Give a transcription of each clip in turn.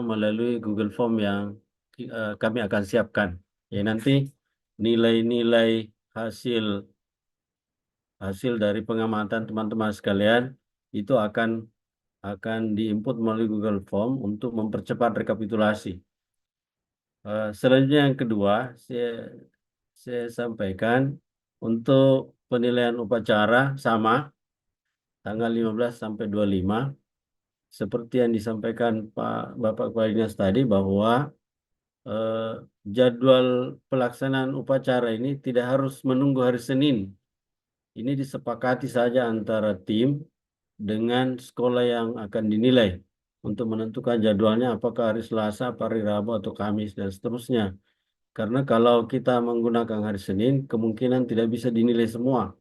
melalui Google Form yang kami akan siapkan. Ya, nanti nilai-nilai hasil hasil dari pengamatan teman-teman sekalian itu akan diinput melalui Google Form untuk mempercepat rekapitulasi. Selanjutnya yang kedua, saya sampaikan untuk penilaian upacara sama tanggal 15 sampai 25 seperti yang disampaikan Bapak Kepala Dinas tadi bahwa eh, jadwal pelaksanaan upacara ini tidak harus menunggu hari Senin. Ini disepakati saja antara tim dengan sekolah yang akan dinilai untuk menentukan jadwalnya apakah hari Selasa, apa hari Rabu, atau Kamis, dan seterusnya. Karena kalau kita menggunakan hari Senin, kemungkinan tidak bisa dinilai semua.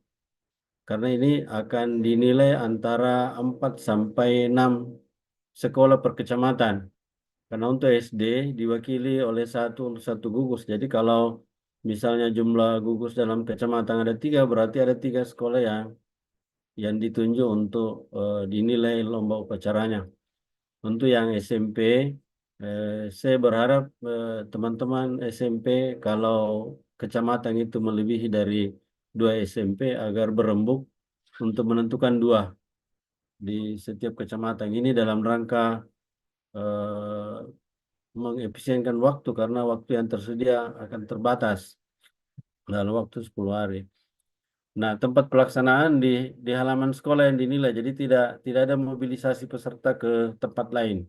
Karena ini akan dinilai antara 4 sampai 6 sekolah per kecamatan. Karena untuk SD diwakili oleh untuk satu gugus. Jadi kalau misalnya jumlah gugus dalam kecamatan ada 3, berarti ada 3 sekolah yang ditunjuk untuk dinilai lomba upacaranya. Untuk yang SMP, eh, saya berharap teman-teman SMP kalau kecamatan itu melebihi dari 2 SMP agar berembuk untuk menentukan 2 di setiap kecamatan ini dalam rangka eh, mengefisienkan waktu karena waktu yang tersedia akan terbatas dalam waktu 10 hari. Nah, tempat pelaksanaan di halaman sekolah yang dinilai, jadi tidak ada mobilisasi peserta ke tempat lain.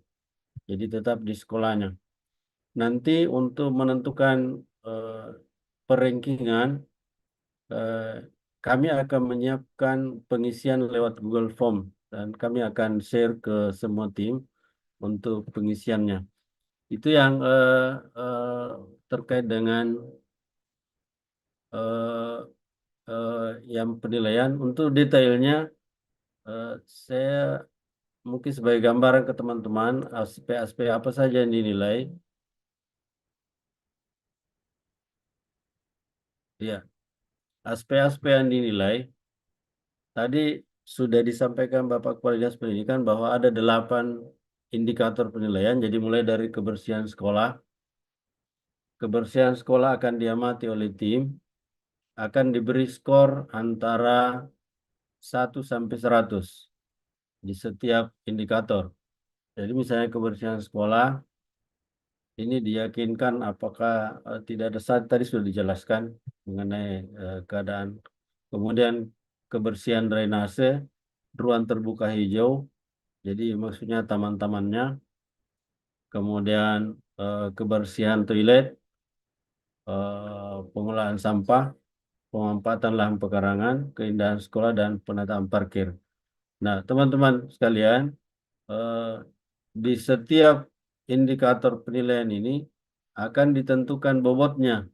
Jadi tetap di sekolahnya. Nanti untuk menentukan eh, perankingan, eh, kami akan menyiapkan pengisian lewat Google Form dan kami akan share ke semua tim untuk pengisiannya. Itu yang terkait dengan eh, eh, yang penilaian. Untuk detailnya, eh, saya mungkin sebagai gambaran ke teman-teman aspek-aspek apa saja yang dinilai. Ya, aspek-aspek yang dinilai tadi sudah disampaikan Bapak Kepala Dinas Pendidikan bahwa ada 8 indikator penilaian. Jadi mulai dari kebersihan sekolah. Kebersihan sekolah akan diamati oleh tim, akan diberi skor antara 1 sampai 100 di setiap indikator. Jadi misalnya kebersihan sekolah, ini diyakinkan apakah tidak ada saat tadi sudah dijelaskan mengenai keadaan. Kemudian kebersihan drainase, ruang terbuka hijau, jadi maksudnya taman-tamannya. Kemudian kebersihan toilet, pengolahan sampah, pemanfaatan lahan pekarangan, keindahan sekolah, dan penataan parkir. Nah, teman-teman sekalian, eh, di setiap indikator penilaian ini akan ditentukan bobotnya.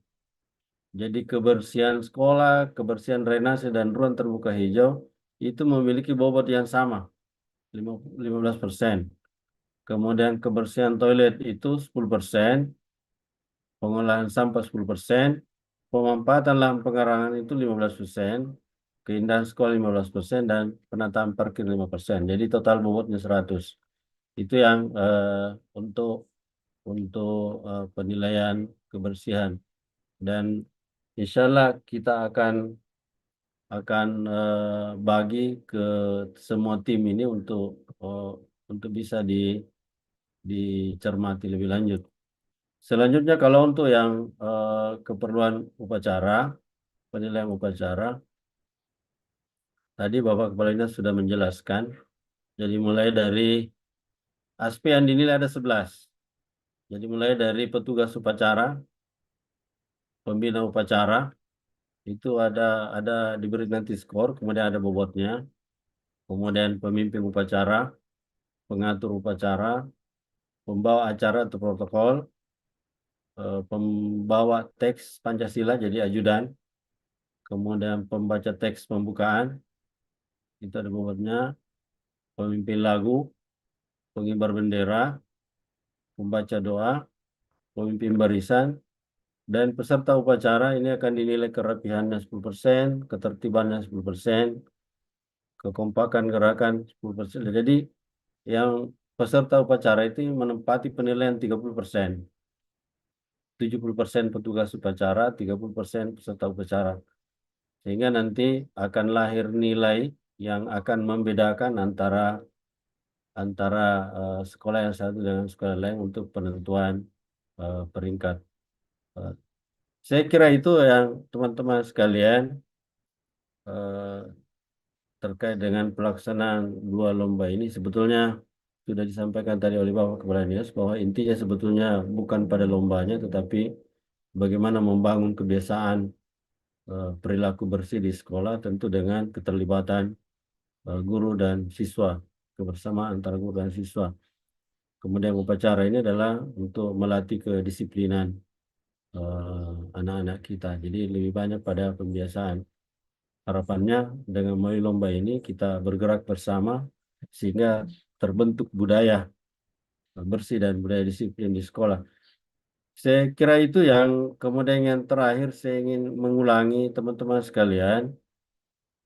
Jadi kebersihan sekolah, kebersihan drainase, dan ruang terbuka hijau itu memiliki bobot yang sama, 15%. Kemudian kebersihan toilet itu 10%, pengolahan sampah 10%, pemanfaatan lahan pekarangan itu 15%, keindahan sekolah 15%, dan penataan parkir 5%. Jadi total bobotnya 100. Itu yang untuk penilaian kebersihan. Dan insya Allah kita akan bagi ke semua tim ini untuk bisa dicermati lebih lanjut. Selanjutnya kalau untuk yang keperluan upacara, penilaian upacara, tadi Bapak Kepala Dinas sudah menjelaskan. Jadi mulai dari aspek yang dinilai ada 11. Jadi mulai dari petugas upacara, pembina upacara, itu ada diberi nanti skor, kemudian ada bobotnya. Kemudian pemimpin upacara, pengatur upacara, pembawa acara atau protokol, pembawa teks Pancasila jadi ajudan, kemudian pembaca teks pembukaan, itu ada bobotnya, pemimpin lagu, pengibar bendera, pembaca doa, pemimpin barisan, dan peserta upacara ini akan dinilai kerapihannya 10%, ketertibannya 10%, kekompakan gerakan 10%. Jadi yang peserta upacara itu menempati penilaian 30%. 70% petugas upacara, 30% peserta upacara. Sehingga nanti akan lahir nilai yang akan membedakan antara sekolah yang satu dengan sekolah lain untuk penentuan peringkat. Eh, saya kira itu yang teman-teman sekalian eh, terkait dengan pelaksanaan dua lomba ini sebetulnya sudah disampaikan tadi oleh Bapak Kepala Dinas bahwa intinya sebetulnya bukan pada lombanya tetapi bagaimana membangun kebiasaan perilaku bersih di sekolah tentu dengan keterlibatan guru dan siswa, kebersamaan antara guru dan siswa. Kemudian upacara ini adalah untuk melatih kedisiplinan anak-anak kita. Jadi lebih banyak pada pembiasaan. Harapannya dengan melalui lomba ini kita bergerak bersama sehingga terbentuk budaya bersih dan budaya disiplin di sekolah. Saya kira itu yang kemudian yang terakhir saya ingin mengulangi teman-teman sekalian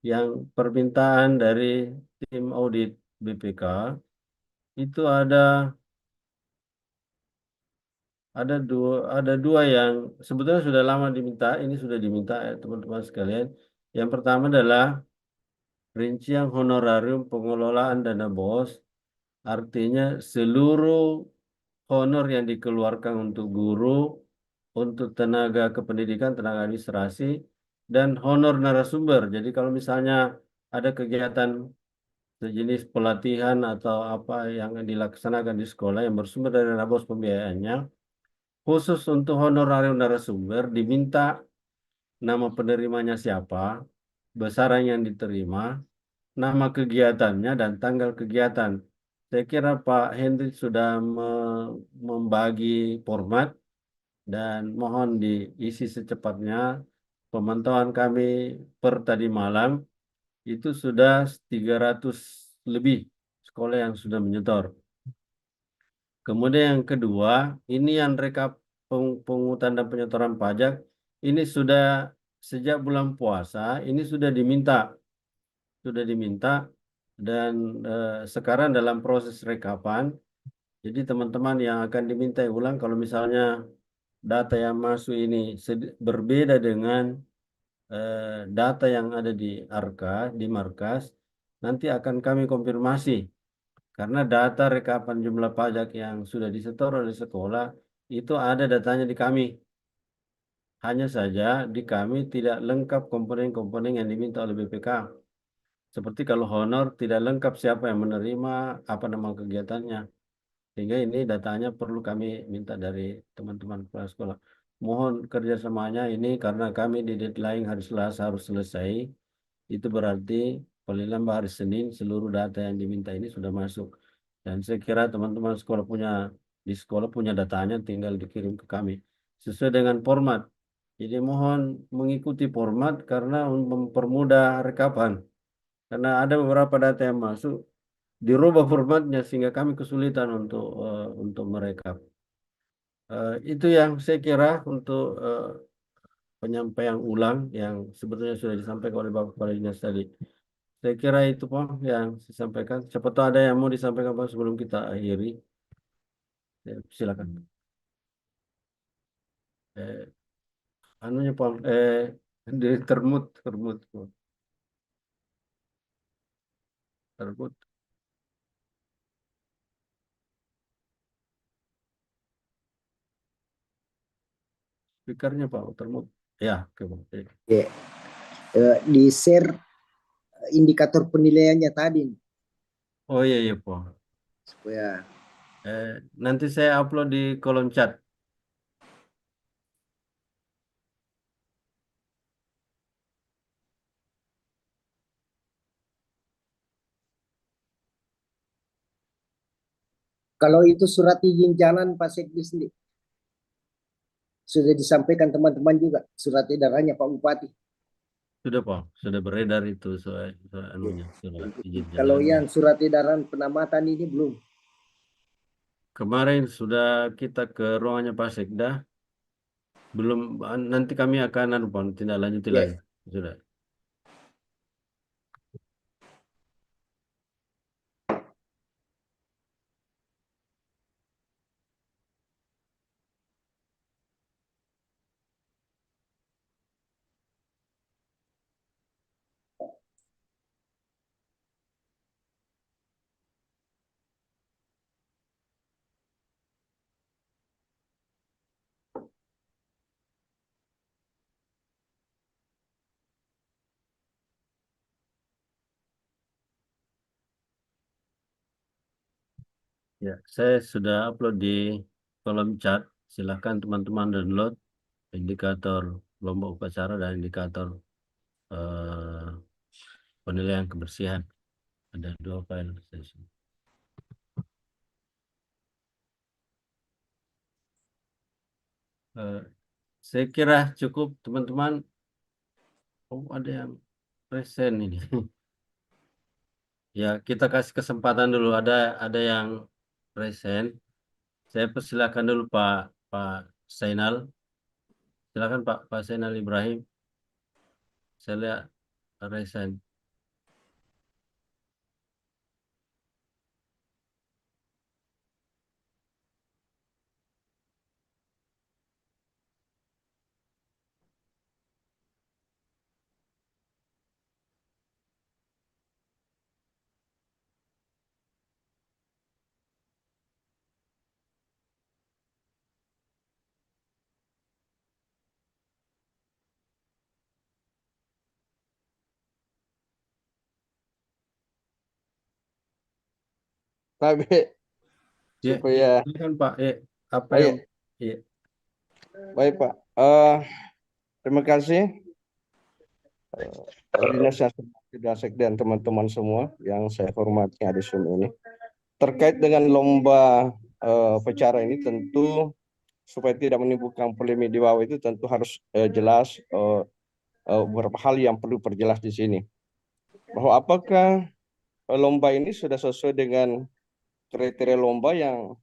yang permintaan dari tim audit BPK itu ada dua yang sebetulnya sudah lama diminta, ini sudah diminta ya teman-teman sekalian. Yang pertama adalah rincian honorarium pengelolaan dana BOS, artinya seluruh honor yang dikeluarkan untuk guru, untuk tenaga kependidikan, tenaga administrasi, dan honor narasumber. Jadi kalau misalnya ada kegiatan sejenis pelatihan atau apa yang dilaksanakan di sekolah yang bersumber dari dana BOS pembiayaannya, khusus untuk honorarium narasumber diminta nama penerimanya siapa, besaran yang diterima, nama kegiatannya, dan tanggal kegiatan. Saya kira Pak Hendrik sudah membagi format dan mohon diisi secepatnya. Pemantauan kami per tadi malam itu sudah 300 lebih sekolah yang sudah menyetor. Kemudian yang kedua, ini yang rekap pungutan dan penyetoran pajak, ini sudah sejak bulan puasa, ini sudah diminta dan sekarang dalam proses rekapan. Jadi teman-teman yang akan diminta ulang kalau misalnya data yang masuk ini berbeda dengan data yang ada di di markas, nanti akan kami konfirmasi karena data rekapan jumlah pajak yang sudah disetor oleh sekolah itu ada datanya di kami. Hanya saja di kami tidak lengkap komponen-komponen yang diminta oleh BPK. Seperti kalau honor tidak lengkap siapa yang menerima, apa nama kegiatannya. Sehingga ini datanya perlu kami minta dari teman-teman kepala sekolah. Mohon kerjasamanya ini karena kami di deadline hari Selasa harus selesai. Itu berarti paling lambat hari Senin seluruh data yang diminta ini sudah masuk. Dan saya kira teman-teman di sekolah punya datanya tinggal dikirim ke kami sesuai dengan format. Jadi mohon mengikuti format karena untuk mempermudah rekapan. Karena ada beberapa data yang masuk dirubah formatnya sehingga kami kesulitan untuk merekap. Itu yang saya kira untuk penyampaian ulang yang sebetulnya sudah disampaikan oleh Bapak Kepala Dinas tadi. Saya kira itu Pak yang saya sampaikan. Siapa tahu ada yang mau disampaikan Pak sebelum kita akhiri. Ya, silakan. Eh, anunya Pak, di termut. Speakernya Pak, termut. Ya, oke Pak. Ya, di share indikator penilaiannya tadi Oh iya iya Pak. supaya Nanti saya upload di kolom chat. kalau itu surat izin jalan Pak Sekdi sendiri sudah disampaikan teman-teman juga surat edarannya Pak Bupati. Sudah Pak, sudah beredar itu soal anunya, surat izin Kalau jalannya. yang surat edaran penamatan ini belum. Kemarin sudah kita ke ruangannya Pak Sekda, belum nanti kami akan Pak, tindak lanjuti Ya, lagi. Sudah. Ya, saya sudah upload di kolom chat. Silakan teman-teman download indikator lomba upacara dan indikator eh, penilaian kebersihan. Ada dua file. Eh, saya kira cukup teman-teman. Oh, ada yang present ini. Ya, kita kasih kesempatan dulu. Ada yang present. Saya persilakan dulu Pak Pak Zainal. Silakan Pak Zainal Ibrahim. Saya lihat present. Baik, Ya, supaya silakan Pak. Apa yang baik, ya, baik Pak. Terima kasih Dinas Dasek dan teman-teman semua yang saya hormati di sini ini. Terkait dengan lomba pecara ini tentu supaya tidak menimbulkan polemik di bawah itu tentu harus jelas beberapa hal yang perlu perjelas di sini. Bahwa apakah lomba ini sudah sesuai dengan kriteria lomba yang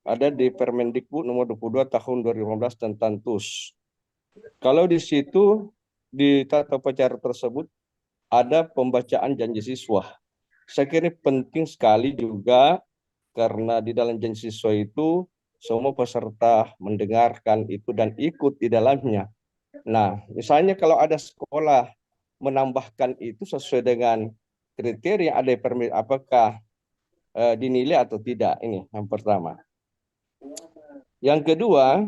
ada di Permendikbud nomor 22 tahun 2015 tentang TUS. Kalau di situ di tata upacara tersebut ada pembacaan janji siswa. Saya kira penting sekali juga karena di dalam janji siswa itu semua peserta mendengarkan itu dan ikut di dalamnya. Nah, misalnya kalau ada sekolah menambahkan itu sesuai dengan kriteria ada permit apakah dinilai atau tidak, ini yang pertama. Yang kedua,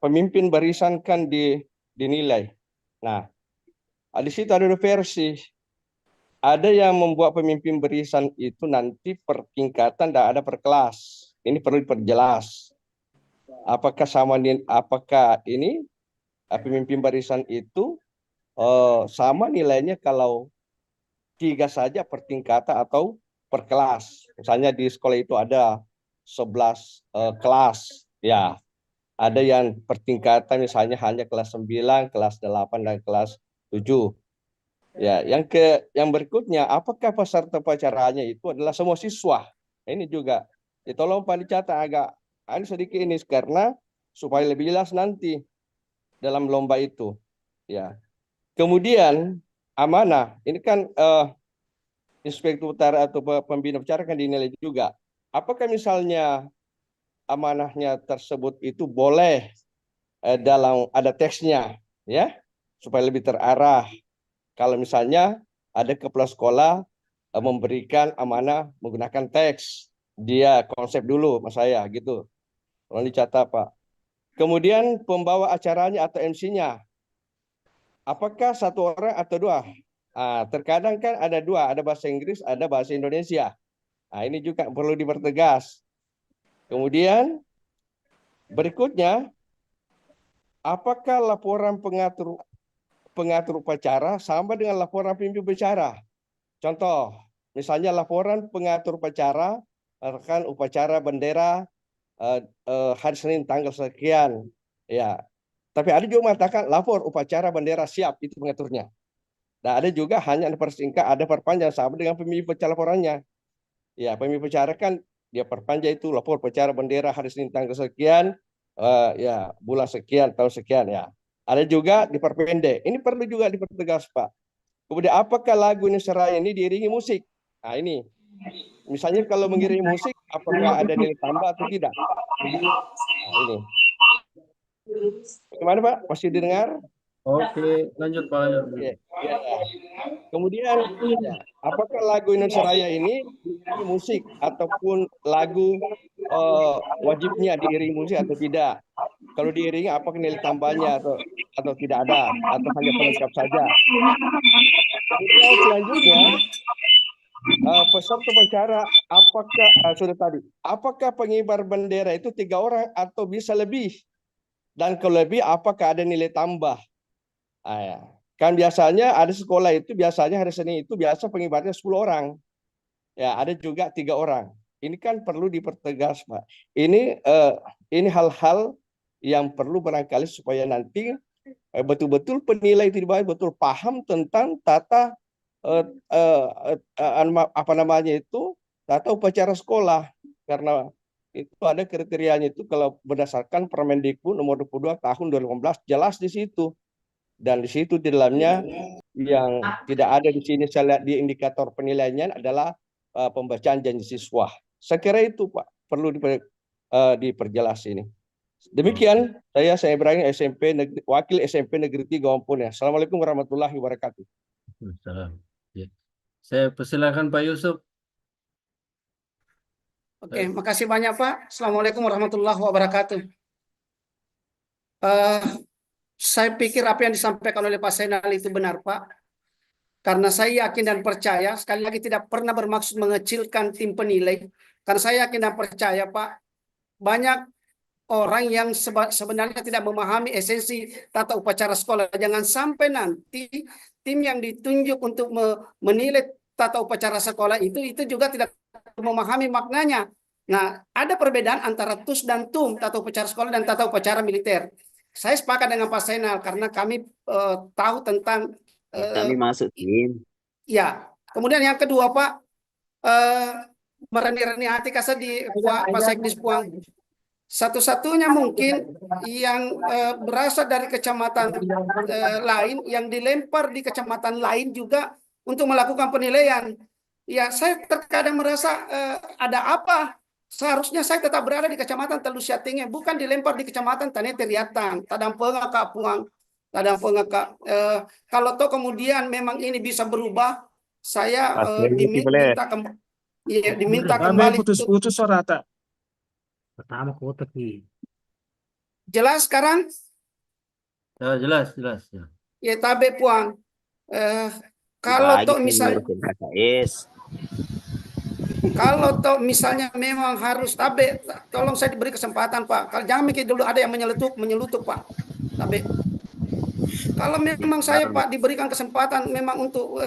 pemimpin barisan kan dinilai. Nah, di situ ada dua versi. Ada yang membuat pemimpin barisan itu nanti per tingkatan dan ada per kelas. Ini perlu diperjelas. Apakah ini pemimpin barisan itu sama nilainya kalau 3 saja per tingkatan atau per kelas. Misalnya di sekolah itu ada 11 kelas. Ya, ada yang per tingkatan misalnya hanya kelas 9, kelas 8 dan kelas 7. Ya, yang berikutnya, apakah peserta upacaranya itu adalah semua siswa? Ini juga, ya tolong Pak dicatat agak ini sedikit ini karena supaya lebih jelas nanti dalam lomba itu. Ya, kemudian amanah, ini kan inspektur utara atau pembina upacara kan dinilai juga. Apakah misalnya amanahnya tersebut itu boleh dalam ada teksnya, ya, supaya lebih terarah. Kalau misalnya ada kepala sekolah memberikan amanah menggunakan teks, dia konsep dulu mas saya gitu. Tolong dicatat Pak. Kemudian pembawa acaranya atau MC-nya, apakah satu orang atau dua? Terkadang kan ada dua, ada bahasa Inggris, ada bahasa Indonesia. Ini juga perlu dipertegas. Kemudian berikutnya, apakah laporan pengatur upacara sama dengan laporan pemimpin bicara? Contoh, misalnya laporan pengatur upacara, rekan upacara bendera hari Senin tanggal sekian. Ya, tapi ada juga mengatakan lapor upacara bendera siap, itu pengaturnya. Dan ada juga hanya persingkat, ada perpanjang sama dengan pemimpin upacara laporannya. Ya, pemimpin upacara kan dia perpanjang itu lapor upacara bendera hari Senin tanggal sekian, ya bulan sekian, tahun sekian ya. Ada juga diperpendek. Ini perlu juga dipertegas Pak. Kemudian apakah lagu Indonesia Raya ini diiringi musik? Nah ini, misalnya kalau mengiringi musik, apakah ada nilai tambah atau tidak? Nah ini, bagaimana Pak? Masih didengar? oke, lanjut Pak. Ya, ya. Kemudian, ya, apakah lagu Indonesia Raya ini diiringi musik ataupun lagu wajibnya diiringi musik atau tidak? Kalau diiringi, apakah nilai tambahnya atau tidak ada atau hanya pelengkap saja? Kemudian selanjutnya peserta upacara apakah sudah tadi, apakah pengibar bendera itu 3 orang atau bisa lebih? Dan kalau lebih, apakah ada nilai tambah? Ya. Kan biasanya ada sekolah itu biasanya hari Senin itu biasa pengibarnya 10 orang. Ya, ada juga 3 orang. Ini kan perlu dipertegas, Pak. Ini hal-hal yang perlu barangkali supaya nanti betul-betul penilai tidak betul paham tentang tata apa namanya itu tata upacara sekolah, karena itu ada kriterianya itu kalau berdasarkan Permendikbud nomor 22 tahun 2018 jelas di situ, dan di situ di dalamnya yang tidak ada di sini saya lihat di indikator penilaiannya adalah pembacaan janji siswa. Saya kira itu Pak perlu diperjelas ini. Demikian saya Ibrahim wakil SMP Negeri 3 Wampun ya. Assalamualaikum warahmatullahi wabarakatuh. Salam. Ya. Saya persilakan Pak Yusuf. Oke, makasih banyak Pak. Assalamualaikum warahmatullahi wabarakatuh. Saya pikir apa yang disampaikan oleh Pak Zainal itu benar Pak. Karena saya yakin dan percaya, sekali lagi tidak pernah bermaksud mengecilkan tim penilai. Karena saya yakin dan percaya Pak, banyak orang yang sebenarnya tidak memahami esensi tata upacara sekolah. Jangan sampai nanti tim yang ditunjuk untuk menilai tata upacara sekolah itu juga tidak memahami maknanya. Nah, ada perbedaan antara TUS dan TUM, tata upacara sekolah dan tata upacara militer. Saya sepakat dengan Pak Zainal karena kami tahu tentang Kami masuk tim. ya. Kemudian yang kedua Pak, mereni-reni hati kasih di Pak Sekdis Puang. Satu-satunya mungkin yang berasal dari kecamatan lain yang dilempar di kecamatan lain juga untuk melakukan penilaian. Ya, saya terkadang merasa ada apa? Seharusnya saya tetap berada di kecamatan Telusia Tinggi, bukan dilempar di kecamatan Tanete Riatang, Tadang Pengaka Puang, Tadang Pengaka. Kalau toh kemudian memang ini bisa berubah, saya diminta kembali. Putus-putus Sorata. Pertama kota ki. Jelas sekarang? Ya, jelas. Ya. Ya, tabe Puang. Kalau toh misalnya kalau toh misalnya memang harus tabe, tolong saya diberi kesempatan Pak. Kalau jangan mikir dulu ada yang menyelutup Pak. Tabe. Kalau memang saya Pak diberikan kesempatan memang untuk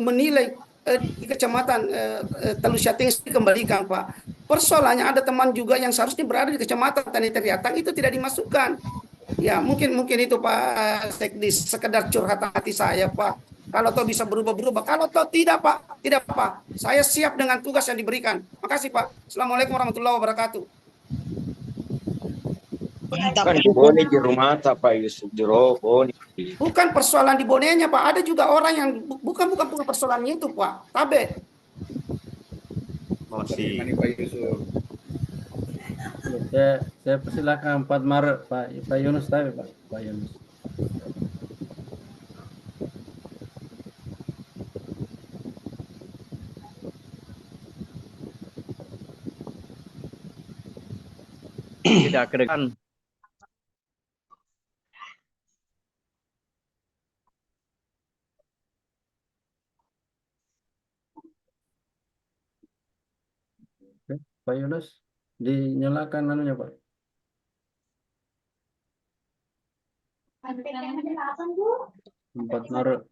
menilai di kecamatan Telusia Tinggi dikembalikan Pak. Persoalannya ada teman juga yang seharusnya berada di kecamatan Tanete Riatang itu tidak dimasukkan. Ya mungkin itu Pak Sekdis, sekedar curhatan hati saya Pak. Kalau toh bisa berubah-berubah, kalau toh tidak Pak. Saya siap dengan tugas yang diberikan. Makasih Pak. Assalamualaikum warahmatullahi wabarakatuh. Kan boleh di rumah Pak Yusuf di Robo. Bukan persoalan di bonenya Pak. Ada juga orang yang bukan persoalannya itu Pak. Tabe. Masih. Saya persilakan 4 Maret Pak Yunus tabe Pak Yunus. Tidak kedekan. Pak Yunus, dinyalakan anunya Pak. Empat Maret.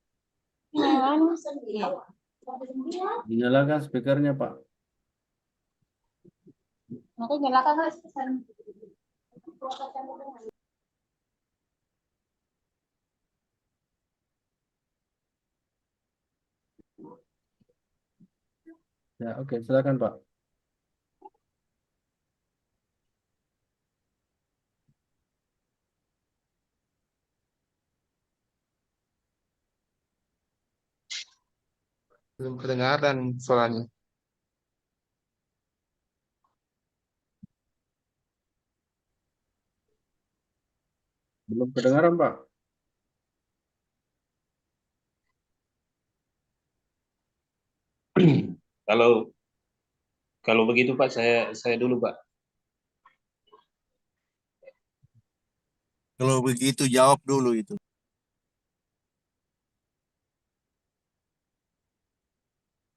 Dinyalakan speakernya Pak. Ya, oke, silakan Pak. Belum kedengaran suaranya. Belum kedengaran Pak. Kalau begitu Pak, saya dulu Pak. Kalau begitu jawab dulu itu.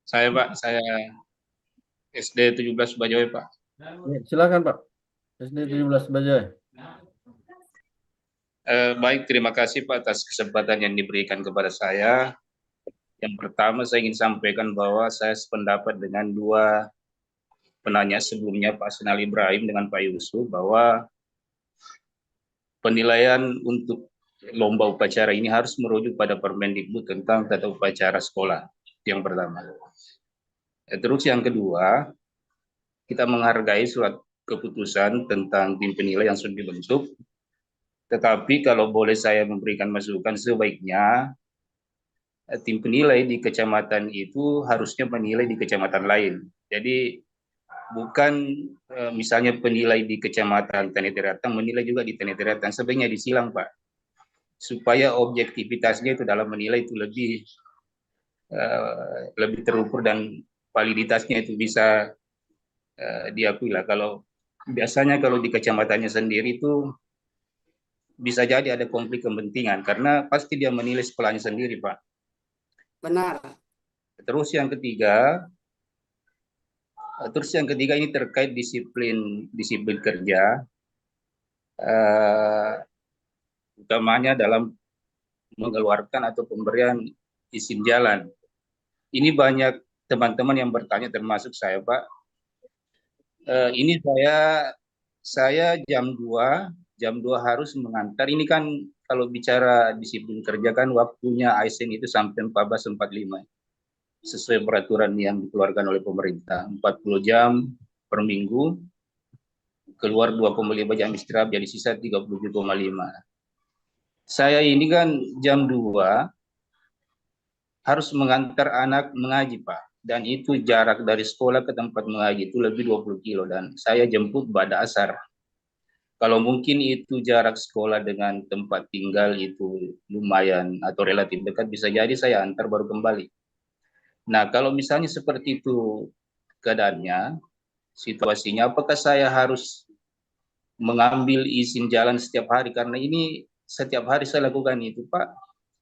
Saya Pak, saya SD 17 Bajoy Pak. Ya, silakan Pak. SD 17 Bajai. Baik, terima kasih Pak atas kesempatan yang diberikan kepada saya. Yang pertama saya ingin sampaikan bahwa saya sependapat dengan dua penanya sebelumnya, Pak Senal Ibrahim dengan Pak Yusuf, bahwa penilaian untuk lomba upacara ini harus merujuk pada Permendikbud tentang tata upacara sekolah. Itu yang pertama. Terus yang kedua, kita menghargai surat keputusan tentang tim penilai yang sudah dibentuk. Tetapi kalau boleh saya memberikan masukan, sebaiknya tim penilai di kecamatan itu harusnya menilai di kecamatan lain. Jadi bukan misalnya penilai di kecamatan Tanah menilai juga di Tanah, sebaiknya disilang Pak, supaya objektivitasnya itu dalam menilai itu lebih terukur dan validitasnya itu bisa diakui lah. Kalau biasanya kalau di kecamatannya sendiri itu bisa jadi ada konflik kepentingan karena pasti dia menilai sekolahnya sendiri Pak. Benar. Terus yang ketiga ini terkait disiplin kerja, utamanya dalam mengeluarkan atau pemberian izin jalan. Ini banyak teman-teman yang bertanya termasuk saya Pak. Ini saya jam 2 harus mengantar. Ini kan kalau bicara disiplin kerja kan waktunya ASN itu sampai 14.45 sesuai peraturan yang dikeluarkan oleh pemerintah, 40 jam per minggu, keluar 2,5 jam istirahat, jadi sisa 37,5. Saya ini kan jam 2 harus mengantar anak mengaji Pak, dan itu jarak dari sekolah ke tempat mengaji itu lebih 20 kilo, dan saya jemput pada asar. Kalau mungkin itu jarak sekolah dengan tempat tinggal itu lumayan atau relatif dekat, bisa jadi saya antar baru kembali. Nah, kalau misalnya seperti itu keadaannya, situasinya, apakah saya harus mengambil izin jalan setiap hari? Karena ini setiap hari saya lakukan itu, Pak,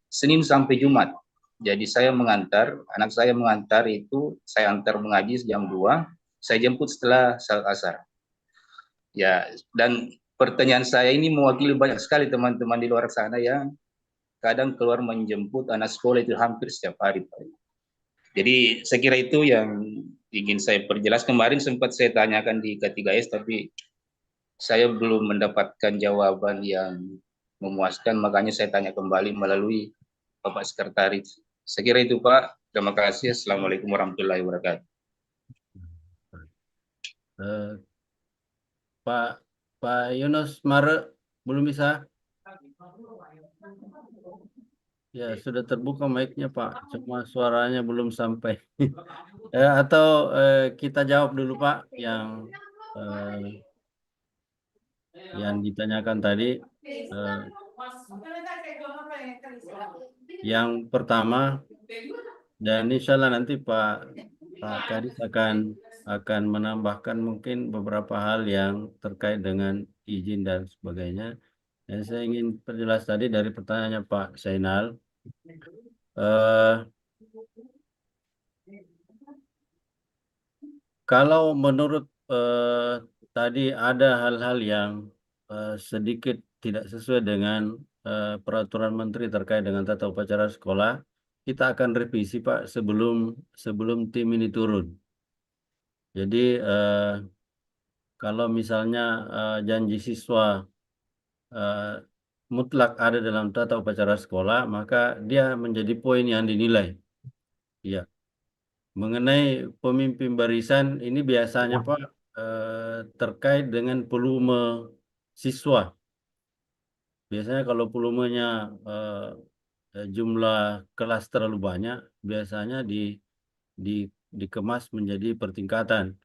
Senin sampai Jumat. Jadi saya mengantar, anak saya mengantar itu, saya antar mengaji jam 2, saya jemput setelah salat asar. Ya, dan pertanyaan saya ini mewakili banyak sekali teman-teman di luar sana yang kadang keluar menjemput anak sekolah itu hampir setiap hari, Pak. Jadi saya kira itu yang ingin saya perjelas. Kemarin sempat saya tanyakan di K3S, tapi saya belum mendapatkan jawaban yang memuaskan, makanya saya tanya kembali melalui Bapak Sekretaris. Saya kira itu Pak. Terima kasih. Assalamualaikum warahmatullahi wabarakatuh. Pak Yunus Mare belum bisa? Ya, sudah terbuka mic-nya Pak, cuma suaranya belum sampai. Atau kita jawab dulu Pak yang ditanyakan tadi. Yang pertama, dan insya Allah nanti Pak Kadis akan menambahkan mungkin beberapa hal yang terkait dengan izin dan sebagainya. Dan saya ingin perjelas tadi dari pertanyaannya Pak Zainal. Kalau menurut tadi ada hal-hal yang sedikit tidak sesuai dengan peraturan Menteri terkait dengan tata upacara sekolah, kita akan revisi Pak sebelum tim ini turun. Jadi kalau misalnya janji siswa mutlak ada dalam tata upacara sekolah, maka dia menjadi poin yang dinilai. Ya. Mengenai pemimpin barisan ini biasanya Pak terkait dengan volume siswa. Biasanya kalau volumenya jumlah kelas terlalu banyak, biasanya dikemas menjadi pertingkatan.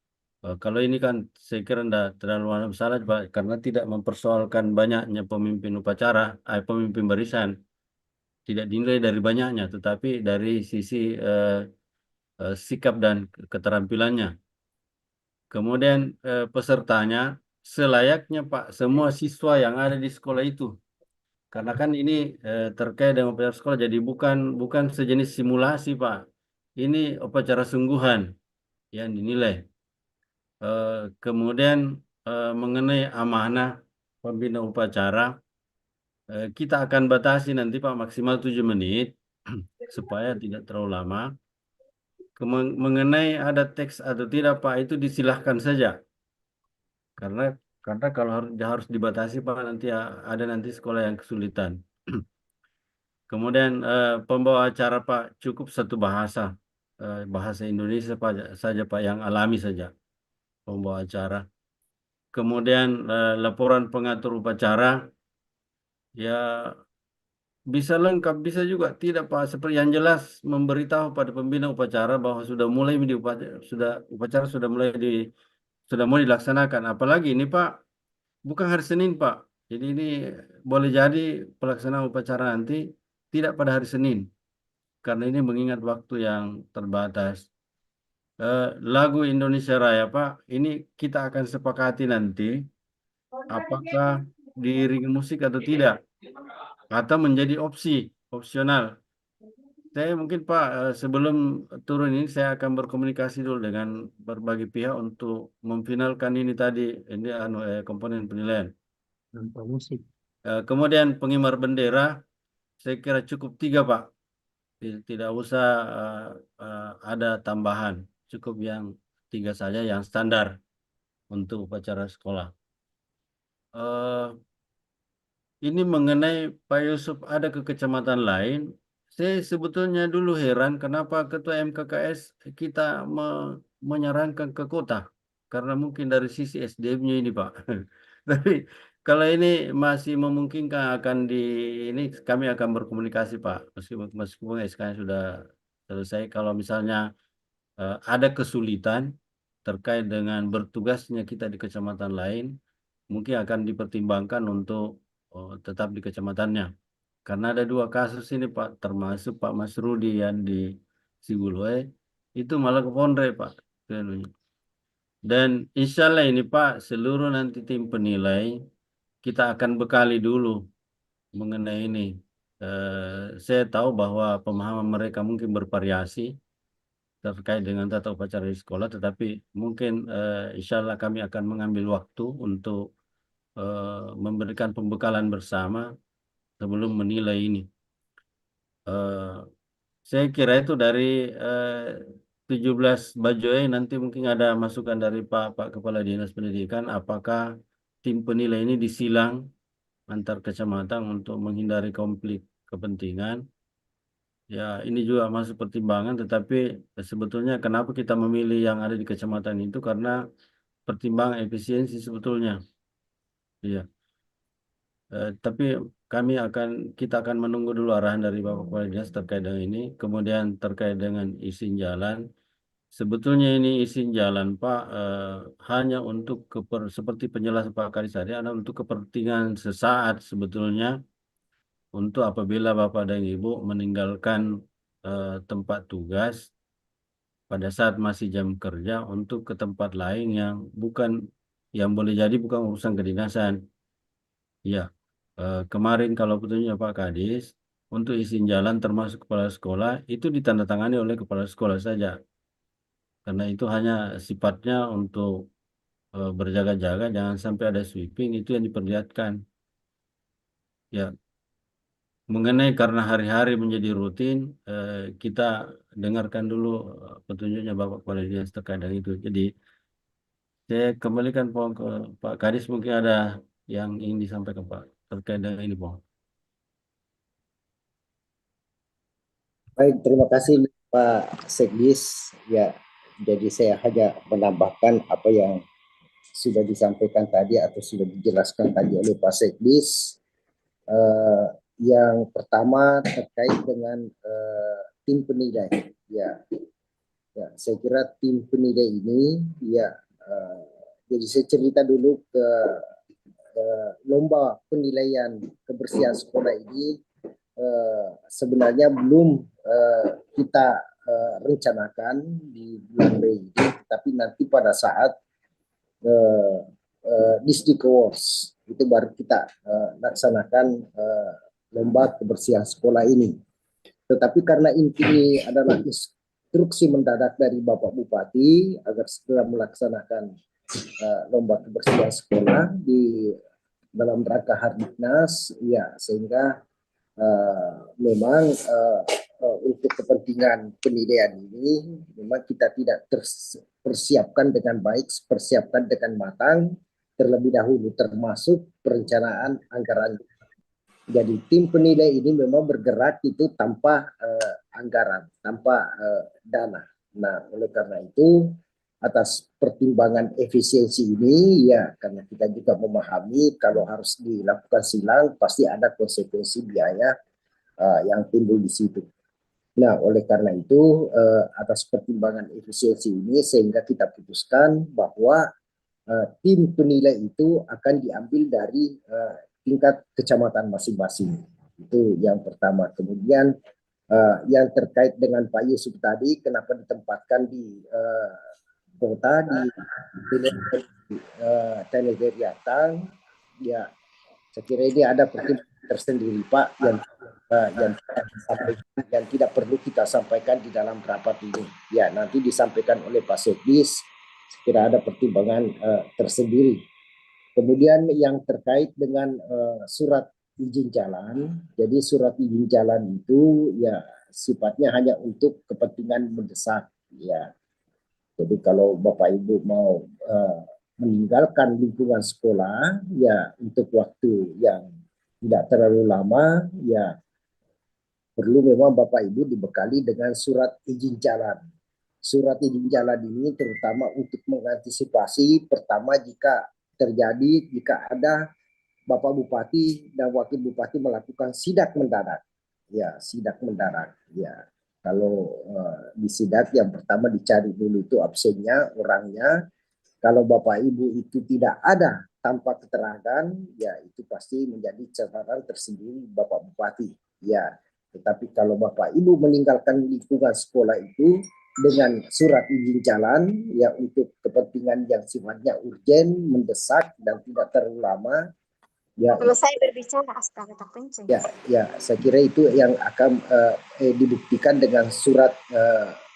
Kalau ini kan saya kira tidak terlalu masalah Pak, karena tidak mempersoalkan banyaknya pemimpin upacara, pemimpin barisan. Tidak dinilai dari banyaknya, tetapi dari sisi sikap dan keterampilannya. Kemudian pesertanya selayaknya Pak, semua siswa yang ada di sekolah itu. Karena kan ini terkait dengan upacara sekolah, jadi bukan sejenis simulasi Pak. ini upacara sungguhan yang dinilai. Kemudian mengenai amanah pembina upacara, kita akan batasi nanti Pak maksimal 7 menit supaya tidak terlalu lama. Mengenai ada teks atau tidak Pak, itu disilahkan saja. Karena kalau harus dibatasi Pak, nanti ada nanti sekolah yang kesulitan. Kemudian pembawa acara Pak cukup satu bahasa, bahasa Indonesia Pak saja Pak, yang alami saja pembawa acara. Kemudian laporan pengatur upacara ya bisa lengkap, bisa juga tidak Pak. Seperti yang jelas memberitahu pada pembina upacara bahwa sudah mulai upacara sudah mulai dilaksanakan. Apalagi ini Pak, bukan hari Senin Pak. Jadi ini boleh jadi pelaksanaan upacara nanti tidak pada hari Senin karena ini mengingat waktu yang terbatas. Lagu Indonesia Raya Pak, ini kita akan sepakati nanti apakah diiringi musik atau tidak, atau menjadi opsional. Saya mungkin Pak, sebelum turun ini saya akan berkomunikasi dulu dengan berbagai pihak untuk memfinalkan ini tadi, ini komponen penilaian. Kemudian pengibar bendera, saya kira cukup 3 Pak, tidak usah ada tambahan, cukup yang 3 saja yang standar untuk upacara sekolah. Ini mengenai Pak Yusuf ada ke kecamatan lain. Saya sebetulnya dulu heran kenapa Ketua MKKS kita menyarankan ke kota. Karena mungkin dari sisi SDM-nya ini Pak. Tapi kalau ini masih memungkinkan ini kami akan berkomunikasi Pak. Meskipun SK-nya sudah selesai. Kalau misalnya ada kesulitan terkait dengan bertugasnya kita di kecamatan lain, mungkin akan dipertimbangkan untuk tetap di kecamatannya. Karena ada 2 kasus ini Pak, termasuk Pak Masrudi yang di Sibulue, itu malah ke Pondre Pak. Dan insya Allah ini Pak, seluruh nanti tim penilai, kita akan bekali dulu mengenai ini. Saya tahu bahwa pemahaman mereka mungkin bervariasi terkait dengan tata upacara di sekolah, tetapi mungkin insya Allah kami akan mengambil waktu untuk memberikan pembekalan bersama sebelum menilai ini. Saya kira itu dari 17 Bajoe, nanti mungkin ada masukan dari Pak Kepala Dinas Pendidikan, apakah tim penilai ini disilang antar kecamatan untuk menghindari konflik kepentingan. Ya, ini juga masuk pertimbangan, tetapi sebetulnya kenapa kita memilih yang ada di kecamatan itu karena pertimbangan efisiensi sebetulnya. Iya. Tapi kita akan menunggu dulu arahan dari Bapak Kepala Dinas terkait dengan ini. Kemudian terkait dengan izin jalan, sebetulnya ini izin jalan Pak hanya untuk seperti penjelasan Pak Kadis tadi, ada untuk kepentingan sesaat sebetulnya, untuk apabila Bapak dan Ibu meninggalkan tempat tugas pada saat masih jam kerja untuk ke tempat lain yang boleh jadi bukan urusan kedinasan. Ya, kemarin kalau petunjuknya Pak Kadis, untuk izin jalan termasuk kepala sekolah itu ditandatangani oleh kepala sekolah saja. Karena itu hanya sifatnya untuk berjaga-jaga, jangan sampai ada sweeping, itu yang diperlihatkan. Ya, mengenai karena hari-hari menjadi rutin, kita dengarkan dulu petunjuknya Bapak Kepala Dinas terkait dengan itu. Jadi saya kembalikan ke Pak Kadis, mungkin ada yang ingin disampaikan Pak terkait dengan ini Pak. Baik, terima kasih Pak Sekdis. Ya, jadi saya hanya menambahkan apa yang sudah disampaikan tadi atau sudah dijelaskan tadi oleh Pak Sekdis. Yang pertama terkait dengan tim penilai. Ya, saya kira tim penilai ini jadi saya cerita dulu ke lomba penilaian kebersihan sekolah ini sebenarnya belum kita rencanakan di bulan Mei ini, tapi nanti pada saat District Awards itu baru kita laksanakan lomba kebersihan sekolah ini. Tetapi karena ini adalah instruksi mendadak dari Bapak Bupati agar segera melaksanakan lomba kebersihan sekolah di dalam rangka Hardiknas, ya, sehingga memang untuk kepentingan penilaian ini memang kita tidak persiapkan dengan baik, persiapkan dengan matang terlebih dahulu, termasuk perencanaan anggaran. Jadi tim penilai ini memang bergerak itu tanpa anggaran, tanpa dana. Nah, oleh karena itu atas pertimbangan efisiensi ini, ya, karena kita juga memahami kalau harus dilakukan silang pasti ada konsekuensi biaya yang timbul di situ. Nah, oleh karena itu atas pertimbangan efisiensi ini sehingga kita putuskan bahwa tim penilai itu akan diambil dari tingkat kecamatan masing-masing. Itu yang pertama. Kemudian yang terkait dengan Pak Yusuf tadi, kenapa ditempatkan di kota di Tenegeriatang, ya, saya kira ini ada pertimbangan tersendiri, Pak, yang tidak perlu kita sampaikan di dalam rapat ini. Ya, nanti disampaikan oleh Pak Sekdis, saya kira ada pertimbangan tersendiri. Kemudian yang terkait dengan surat izin jalan, jadi surat izin jalan itu ya sifatnya hanya untuk kepentingan mendesak, ya. Jadi kalau Bapak Ibu mau meninggalkan lingkungan sekolah, ya untuk waktu yang tidak terlalu lama, ya perlu memang Bapak Ibu dibekali dengan surat izin jalan. Surat izin jalan ini terutama untuk mengantisipasi pertama jika ada Bapak Bupati dan Wakil Bupati melakukan sidak mendadak. Ya, sidak mendadak. Ya, kalau di sidak yang pertama dicari dulu itu absennya, orangnya. Kalau Bapak Ibu itu tidak ada tanpa keterangan, ya itu pasti menjadi catatan tersendiri Bapak Bupati. Ya, tetapi kalau Bapak Ibu meninggalkan lingkungan sekolah itu dengan surat izin jalan, ya untuk kepentingan yang sifatnya urgen, mendesak dan tidak terlalu lama, ya. Kalau saya berbicara, astaga terpencil. Ya, saya kira itu yang akan dibuktikan dengan surat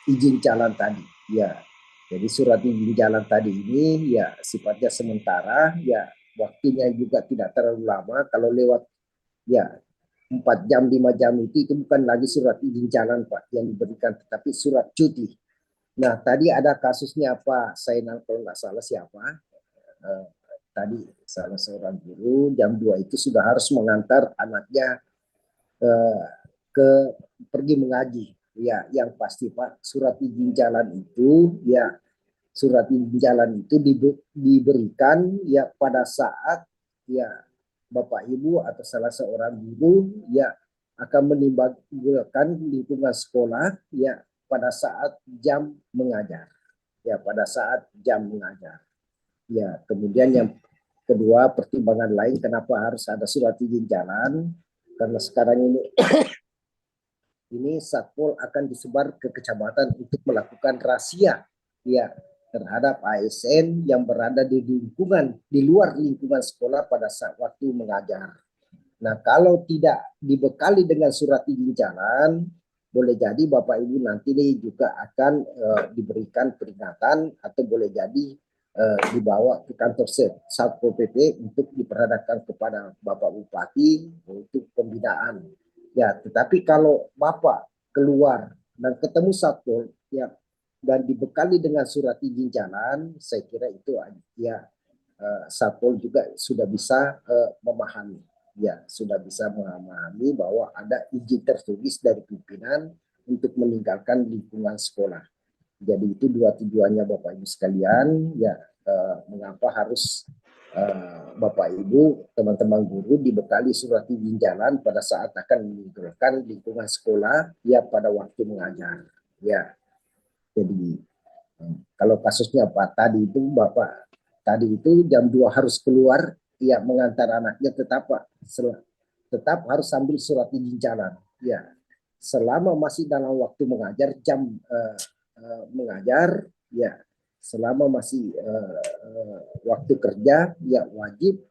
izin jalan tadi. Ya, jadi surat izin jalan tadi ini ya sifatnya sementara, ya waktunya juga tidak terlalu lama. Kalau lewat ya 4 jam, 5 jam itu bukan lagi surat izin jalan, Pak, yang diberikan, tetapi surat cuti. Nah, tadi ada kasusnya Pak Sainal, kalau nggak salah siapa, tadi salah seorang guru jam 2 itu sudah harus mengantar anaknya pergi mengaji. Ya, yang pasti Pak, surat izin jalan itu diberikan ya pada saat ya Bapak Ibu atau salah seorang guru ya akan meninggalkan lingkungan sekolah ya pada saat jam mengajar. Ya, pada saat jam mengajar. Ya, kemudian yang kedua, pertimbangan lain kenapa harus ada surat izin jalan, karena sekarang ini Satpol akan disebar ke kecamatan untuk melakukan razia ya terhadap ASN yang berada di luar lingkungan sekolah pada saat waktu mengajar. Nah, kalau tidak dibekali dengan surat izin jalan, boleh jadi Bapak Ibu nanti ini juga akan diberikan peringatan atau boleh jadi dibawa ke kantor Satpol PP untuk diperhadapkan kepada Bapak Bupati untuk pembinaan. Ya, tetapi kalau Bapak keluar dan ketemu Satpol ya dan dibekali dengan surat izin jalan, saya kira itu ya Satpol juga sudah bisa memahami. Ya, sudah bisa memahami bahwa ada izin tertulis dari pimpinan untuk meninggalkan lingkungan sekolah. Jadi itu dua tujuannya Bapak Ibu sekalian. Ya, mengapa harus Bapak Ibu, teman-teman guru dibekali surat izin jalan pada saat akan meninggalkan lingkungan sekolah ya pada waktu mengajar. Ya, jadi kalau kasusnya Pak tadi itu Bapak tadi itu jam 2 harus keluar ya mengantar anaknya, tetap harus sambil surat izin jalan. Ya, selama masih dalam waktu mengajar jam mengajar ya, selama masih waktu kerja ya wajib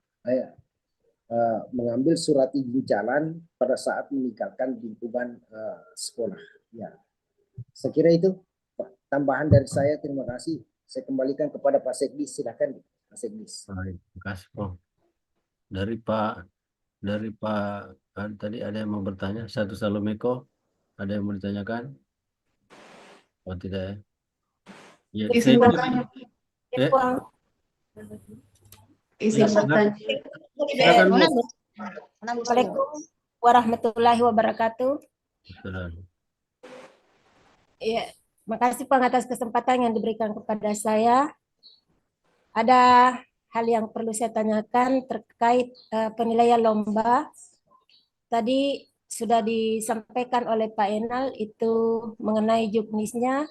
mengambil surat izin jalan pada saat meninggalkan lingkungan sekolah. Ya, saya kira itu tambahan dari saya. Terima kasih. Saya kembalikan kepada Pak Sekdis. Silakan Pak Sekdis. Baik, terima kasih, Bro. Dari Pak tadi ada yang mau bertanya, satu Salomeko, ada yang mau ditanyakan? Oh tidak ya? Ya, Izin saya bertanya. ya, Izin bertanya. silakan, Bu. Assalamualaikum warahmatullahi wabarakatuh. Salam. Ya, makasih Pak atas kesempatan yang diberikan kepada saya. Ada hal yang perlu saya tanyakan terkait penilaian lomba. Tadi sudah disampaikan oleh Pak Enal itu mengenai juknisnya.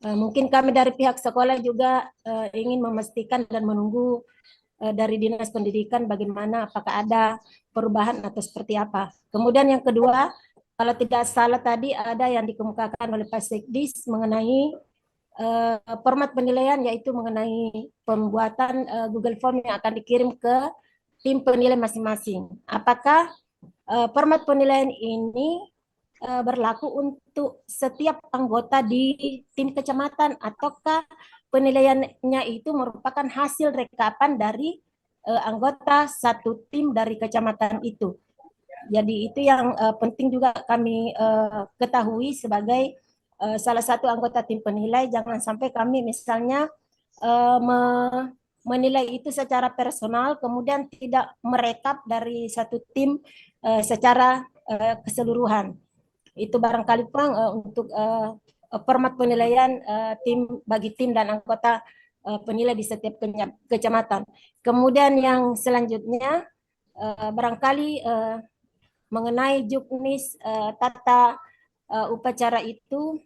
Mungkin kami dari pihak sekolah juga ingin memastikan dan menunggu dari Dinas Pendidikan bagaimana, apakah ada perubahan atau seperti apa. Kemudian yang kedua, kalau tidak salah tadi ada yang dikemukakan oleh Pak Sekdis mengenai format penilaian, yaitu mengenai pembuatan Google Form yang akan dikirim ke tim penilai masing-masing. Apakah format penilaian ini berlaku untuk setiap anggota di tim kecamatan, ataukah penilaiannya itu merupakan hasil rekapan dari anggota satu tim dari kecamatan itu? Jadi itu yang penting juga kami ketahui sebagai salah satu anggota tim penilai. Jangan sampai kami misalnya menilai itu secara personal, kemudian tidak merekap dari satu tim secara keseluruhan. Itu barangkali Pak untuk format penilaian tim bagi tim dan anggota penilai di setiap kecamatan. Kemudian yang selanjutnya barangkali mengenai juknis tata upacara itu,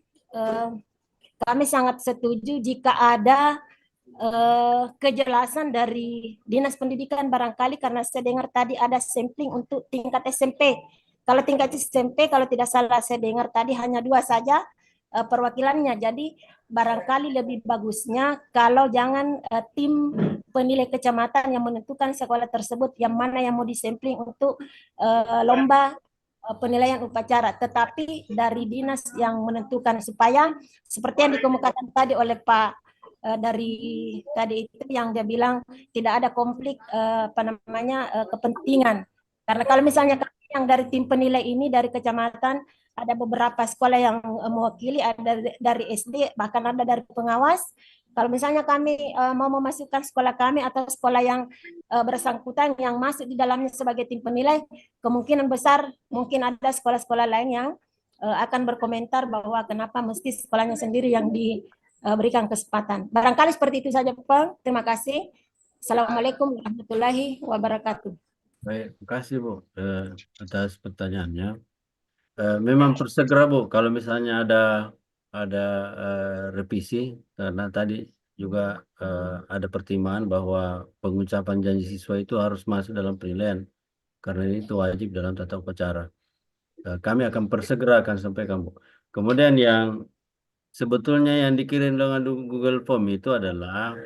kami sangat setuju jika ada kejelasan dari Dinas Pendidikan barangkali, karena saya dengar tadi ada sampling untuk tingkat SMP. Kalau tingkat SMP, kalau tidak salah saya dengar tadi hanya 2 saja perwakilannya. Jadi barangkali lebih bagusnya kalau jangan tim penilai kecamatan yang menentukan sekolah tersebut yang mana yang mau disampling untuk lomba penilaian upacara, tetapi dari dinas yang menentukan, supaya seperti yang dikemukakan tadi oleh Pak dari tadi itu yang dia bilang tidak ada konflik kepentingan. Karena kalau misalnya yang dari tim penilai ini dari kecamatan ada beberapa sekolah yang mewakili, ada dari SD, bahkan ada dari pengawas. Kalau misalnya kami mau memasukkan sekolah kami atau sekolah yang bersangkutan yang masuk di dalamnya sebagai tim penilai, kemungkinan besar mungkin ada sekolah-sekolah lain yang akan berkomentar bahwa kenapa mesti sekolahnya sendiri yang diberikan kesempatan. Barangkali seperti itu saja Pak. Terima kasih. Assalamualaikum warahmatullahi wabarakatuh. Baik, terima kasih Bu atas pertanyaannya. Memang bersegera Bu, kalau misalnya ada revisi, karena tadi juga ada pertimbangan bahwa pengucapan janji siswa itu harus masuk dalam penilaian, karena itu wajib dalam tata upacara. Kami akan persegera akan sampaikan Bu. Kemudian yang sebetulnya yang dikirim dengan Google Form itu adalah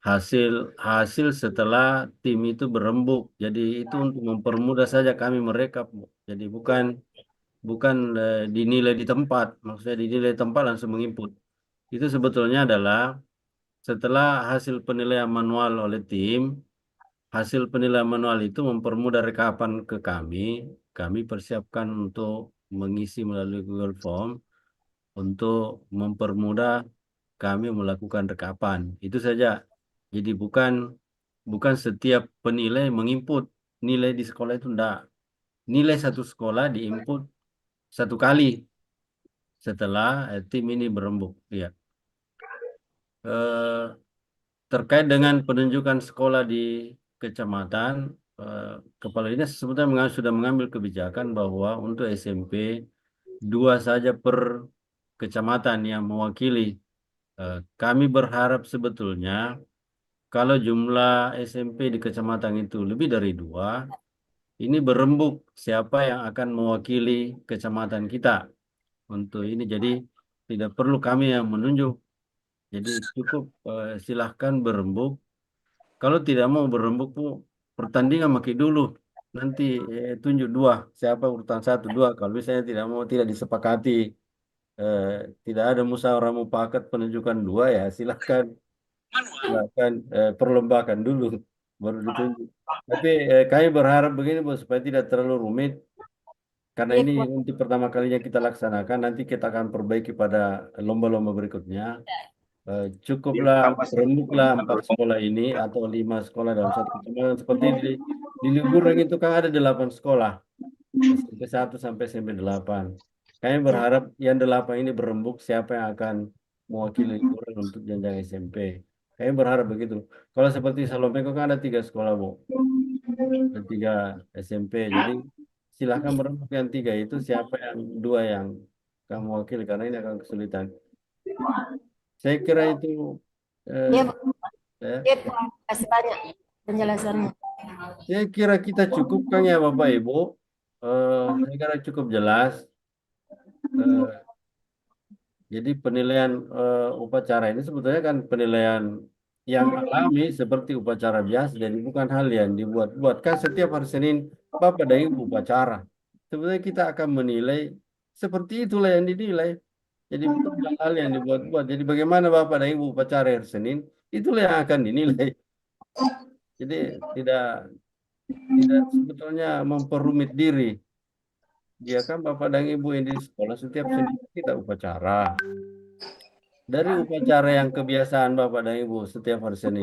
hasil setelah tim itu berembuk. Jadi itu untuk mempermudah saja kami merekap, Bu. Jadi bukan dinilai di tempat, maksudnya dinilai di tempat langsung menginput. Itu sebetulnya adalah setelah hasil penilaian manual oleh tim, hasil penilaian manual itu mempermudah rekapan ke kami persiapkan untuk mengisi melalui Google Form untuk mempermudah kami melakukan rekapan. Itu saja. Jadi bukan setiap penilai menginput nilai di sekolah itu, enggak. Nilai satu sekolah diinput satu kali setelah tim ini berembuk. Ya. Terkait dengan penunjukan sekolah di kecamatan, Kepala Dinas sebetulnya sudah mengambil kebijakan bahwa untuk SMP 2 saja per kecamatan yang mewakili. Kami berharap sebetulnya kalau jumlah SMP di kecamatan itu lebih dari 2, ini berembuk siapa yang akan mewakili kecamatan kita untuk ini. Jadi tidak perlu kami yang menunjuk. Jadi cukup silahkan berembuk. Kalau tidak mau berembuk Bu, pertandingan makin dulu. Nanti tunjuk 2, siapa urutan 1, 2. Kalau misalnya tidak mau, tidak disepakati. tidak ada musyawarah mufakat penunjukan 2 ya silakan perlembakan dulu baru ditunjuk. Tapi kami berharap begini Bu, supaya tidak terlalu rumit karena Iya, ini Pak. untuk pertama kalinya kita laksanakan. Nanti kita akan perbaiki pada lomba-lomba berikutnya. Cukuplah remuklah 4 sekolah ini atau 5 sekolah dalam satu kecamatan seperti di Libureng itu kan ada 8 sekolah SMP 1 sampai SMP 8. Kami berharap yang 8 ini berembuk siapa yang akan mewakili Libureng untuk jenjang SMP. Kami berharap begitu. Kalau seperti Salomeko kan ada 3 sekolah Bu, ada 3 SMP. Jadi silahkan berembuk yang 3 itu siapa yang 2 yang kamu wakili karena ini akan kesulitan. Saya kira itu Iya, Pak. ya. Iya, Pak. Terima kasih banyak penjelasannya. Saya kira kita cukupkan ya Bapak Ibu. Saya kira cukup jelas. Eh, jadi penilaian upacara ini sebetulnya kan penilaian yang alami seperti upacara biasa. Jadi bukan hal yang dibuat-buat. Kan setiap hari Senin Bapak dan Ibu upacara. Sebetulnya kita akan menilai seperti itulah yang dinilai. Jadi bukan hal yang dibuat-buat. Jadi bagaimana Bapak dan Ibu upacara hari Senin, itulah yang akan dinilai. Jadi tidak sebetulnya memperumit diri. Dia kan Bapak dan Ibu yang di sekolah setiap Senin kita upacara. Dari upacara yang kebiasaan Bapak dan Ibu setiap hari Senin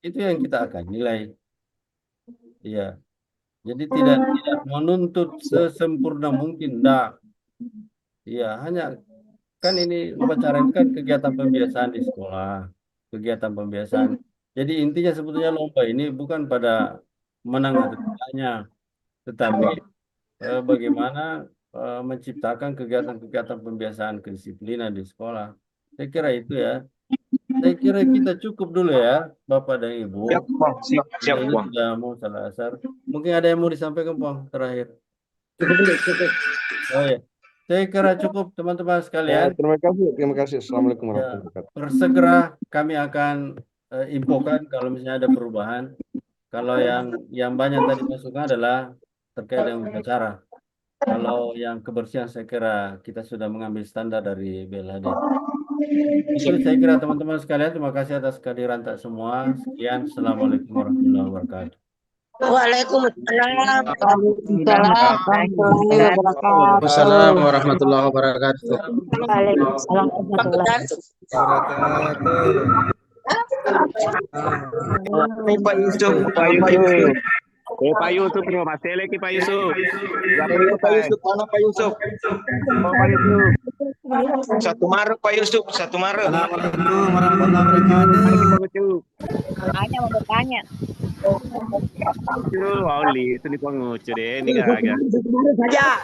itu yang kita akan nilai. Iya. Jadi tidak menuntut sesempurna mungkin, enggak. Iya, hanya kan ini upacara ini kan kegiatan pembiasaan di sekolah, kegiatan pembiasaan. Jadi intinya sebetulnya lomba ini bukan pada menang atau tidaknya, tetapi bagaimana menciptakan kegiatan-kegiatan pembiasaan kedisiplinan di sekolah. Saya kira itu ya. Saya kira kita cukup dulu ya, Bapak dan Ibu. Siap, Bang. Siap, Ini Bang. sudah mau salah asar. Mungkin ada yang mau disampaikan, Bang, terakhir. Cukup. Oh ya, saya kira cukup teman-teman sekalian. Terima kasih. Assalamualaikum Ya, warahmatullahi wabarakatuh. bersegera kami akan infokan kalau misalnya ada perubahan. Kalau yang banyak tadi masuknya adalah terkait dengan upacara. Kalau yang kebersihan saya kira kita sudah mengambil standar dari BLHD. Itu saya kira teman-teman sekalian, terima kasih atas kehadiran tak semua. Sekian, Assalamualaikum warahmatullahi wabarakatuh. Waalaikumsalam warahmatullahi wabarakatuh. Waalaikumsalam warahmatullahi wabarakatuh. Waalaikumsalam warahmatullahi Pak Yusuf, Pak Yusuf, terima kasih lagi Pak Yusuf. Pak Yusuf, mana Pak Yusuf? Pak Yusuf. 1 Maret Pak Yusuf, 1 Maret. Assalamualaikum warahmatullahi wabarakatuh. Hanya mau bertanya. Wali, itu nih pengucu deh, ini agak. Saja.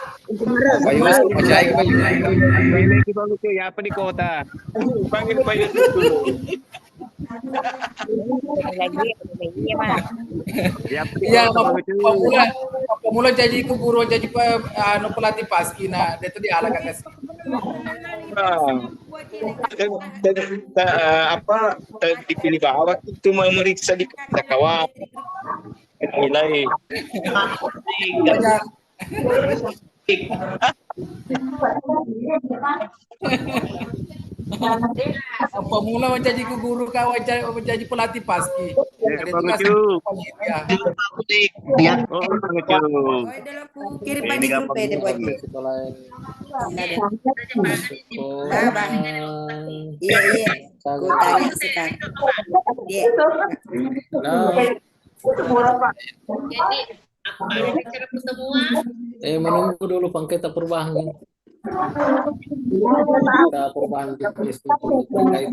Pak Yusuf, percaya Pak Yusuf. Ini lagi pengucu ya apa di kota? Panggil Pak Yusuf dulu. Lagi mah. Iya, pemula jadi guru jadi pelatih paski. Nah, itu dia ala kakak. Apa dipilih bahwa itu memeriksa di kawan nilai pemula menjadi guru kawan menjadi pelatih paski. Kirim aja grup deh buat Iya. Aku tanya sekarang. Iya. Jadi apa cara pertemuan? Menunggu dulu pangketa perubahan. Kita perubahan di terkait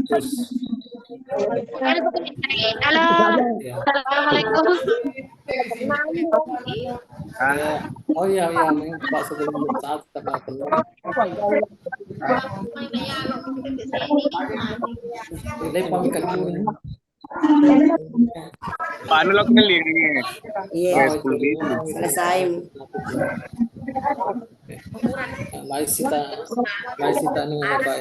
terus. Halo. Assalamualaikum. Oh iya, Pak sebelum saat kita akan. Ini pangkat ini. Paano lang naliri? Iya. Selesai. Masih kita nih Pak.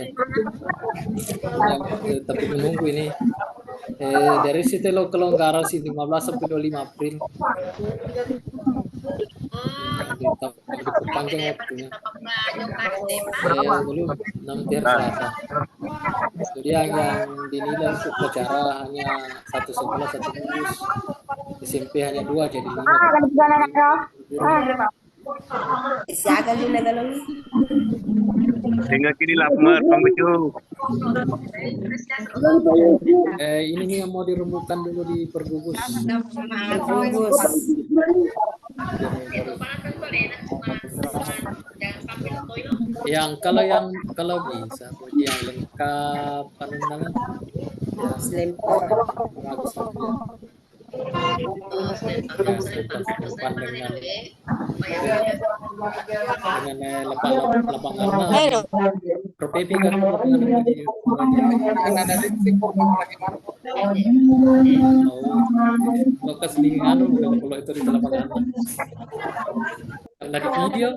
Tapi menunggu ini. Dari situ lo kelonggaran sih 15 sampai 25 April. Diperpanjang waktunya. Belum, nanti hari Selasa. Jadi yang dinilai untuk upacara hanya 1 sekolah 1 gugus. SMP hanya 2 jadi 5. Siaga lu na galong. Sehingga kini lapar, Pangbecu. Ini nih yang mau dirembukan dulu di pergugus. Pergugus. Yang kalau bisa buat yang lengkap panundangan Selempor. bagus ya selempang dengan lapangan PPP kan ada lokasi di kalau itu di lapangan lagi video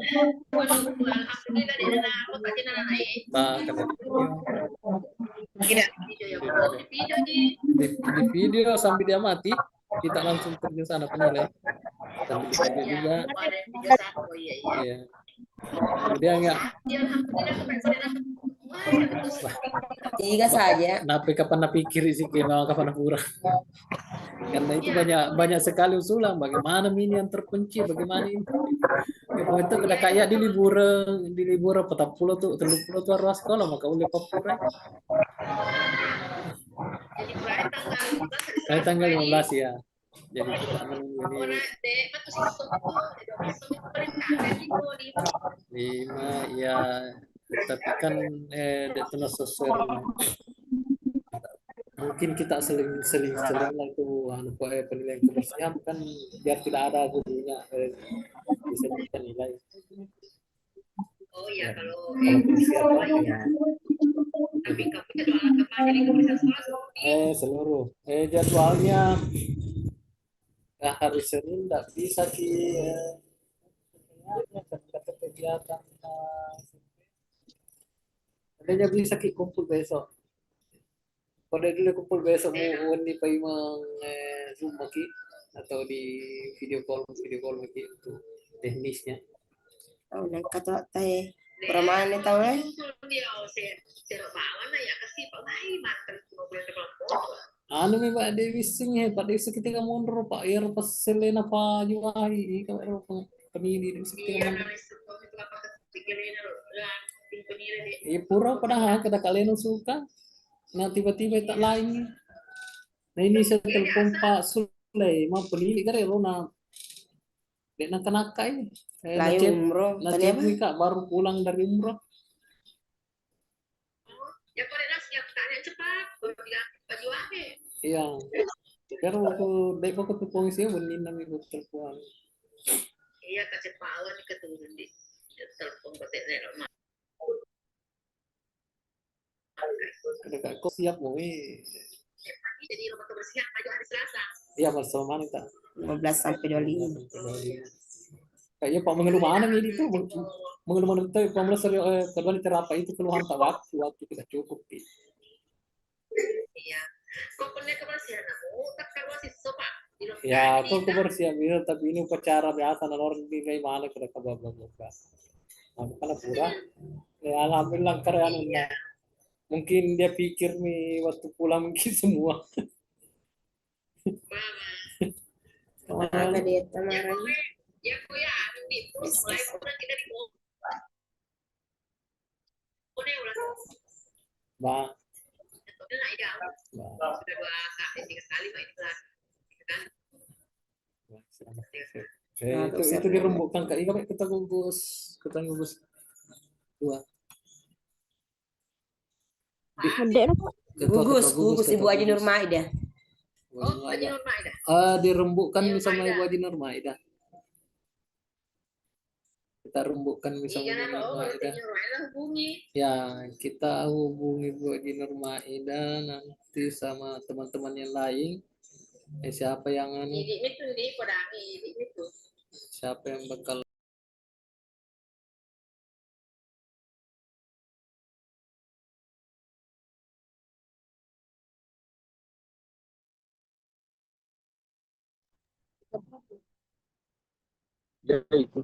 di video sampai dia mati kita langsung terjun sana penilai sampai di video juga iya kemudian enggak 3 saja. napi kapan napikir sih memang kapan pura karena itu banyak sekali usulan bagaimana ini yang terpencil bagaimana ini itu udah kayak di liburan 40 tuh 30 tuh ruas sekolah maka oleh Papua tanggal 15 ya jadi kita ini 5 ya tapi kan itu sesuai mungkin kita seling lah itu penilaian kebersihan kan biar tidak ada gurunya bisa kita nilai. Oh ya kalau kebersihan ya. Tapi kamu jadwal kapan jadi kebersihan sekolah seluruh jadwalnya hari Senin tidak bisa sih kegiatan adanya bisa kumpul besok. Kalau dulu kumpul besok mau di Paimang Zoom lagi atau di video call lagi itu teknisnya. Oh, nak kata teh permane tahu Mbak Dewi sing Pak Dewi ketika mundur Pak Ir pas Selena Pak Juwahi kalau penili ketika mundur. Pura padahal kata kalian suka. Nah tiba-tiba tak lain. Nah ini saya telepon Pak Sule mau penili kan ya Rona. Dia nak ini. Lain umroh. Tadi Kak baru pulang dari umroh. Ya kalau siap tanya cepat, baju apa? Iya. Pero dek ko tupong siya benin na may telepon. Iya kecepawan keturun di telepon kotek nero. Kok siap mo Jadi rumah kebersihan maju hari Selasa. Iya bersama kita 15 sampai 25. Kayaknya Pak mengeluh mana ini tuh mengeluh mana itu pemula serius kedua terapa itu keluhan tak waktu tidak cukup. Iya. Kok punya kebersihan kamu tak kasih sopa. Ya, kok kebersihan itu tapi ini upacara biasa dan orang di mana kena kabar. Nah, bukan pura. Ya alhamdulillah karyaannya. Mungkin dia pikir nih waktu pulang mungkin semua. Kemana dia kemarin? Ya, ini mulai pulang kita di Bang. Sudah 2 kali main kelas. Itu dirembukkan Kak Ika kita gugus 2. Gugus Ibu Haji Nur Maidah. Oh, Haji Nur Maidah. Dirembukkan sama Ibu Haji Nur Maidah. Kita rembukkan sama Ibu Nur Maidah. Ya, kita hubungi Ibu Haji Nur Maidah nanti sama teman-teman yang lain. Siapa yang siapa yang bakal Ya itu.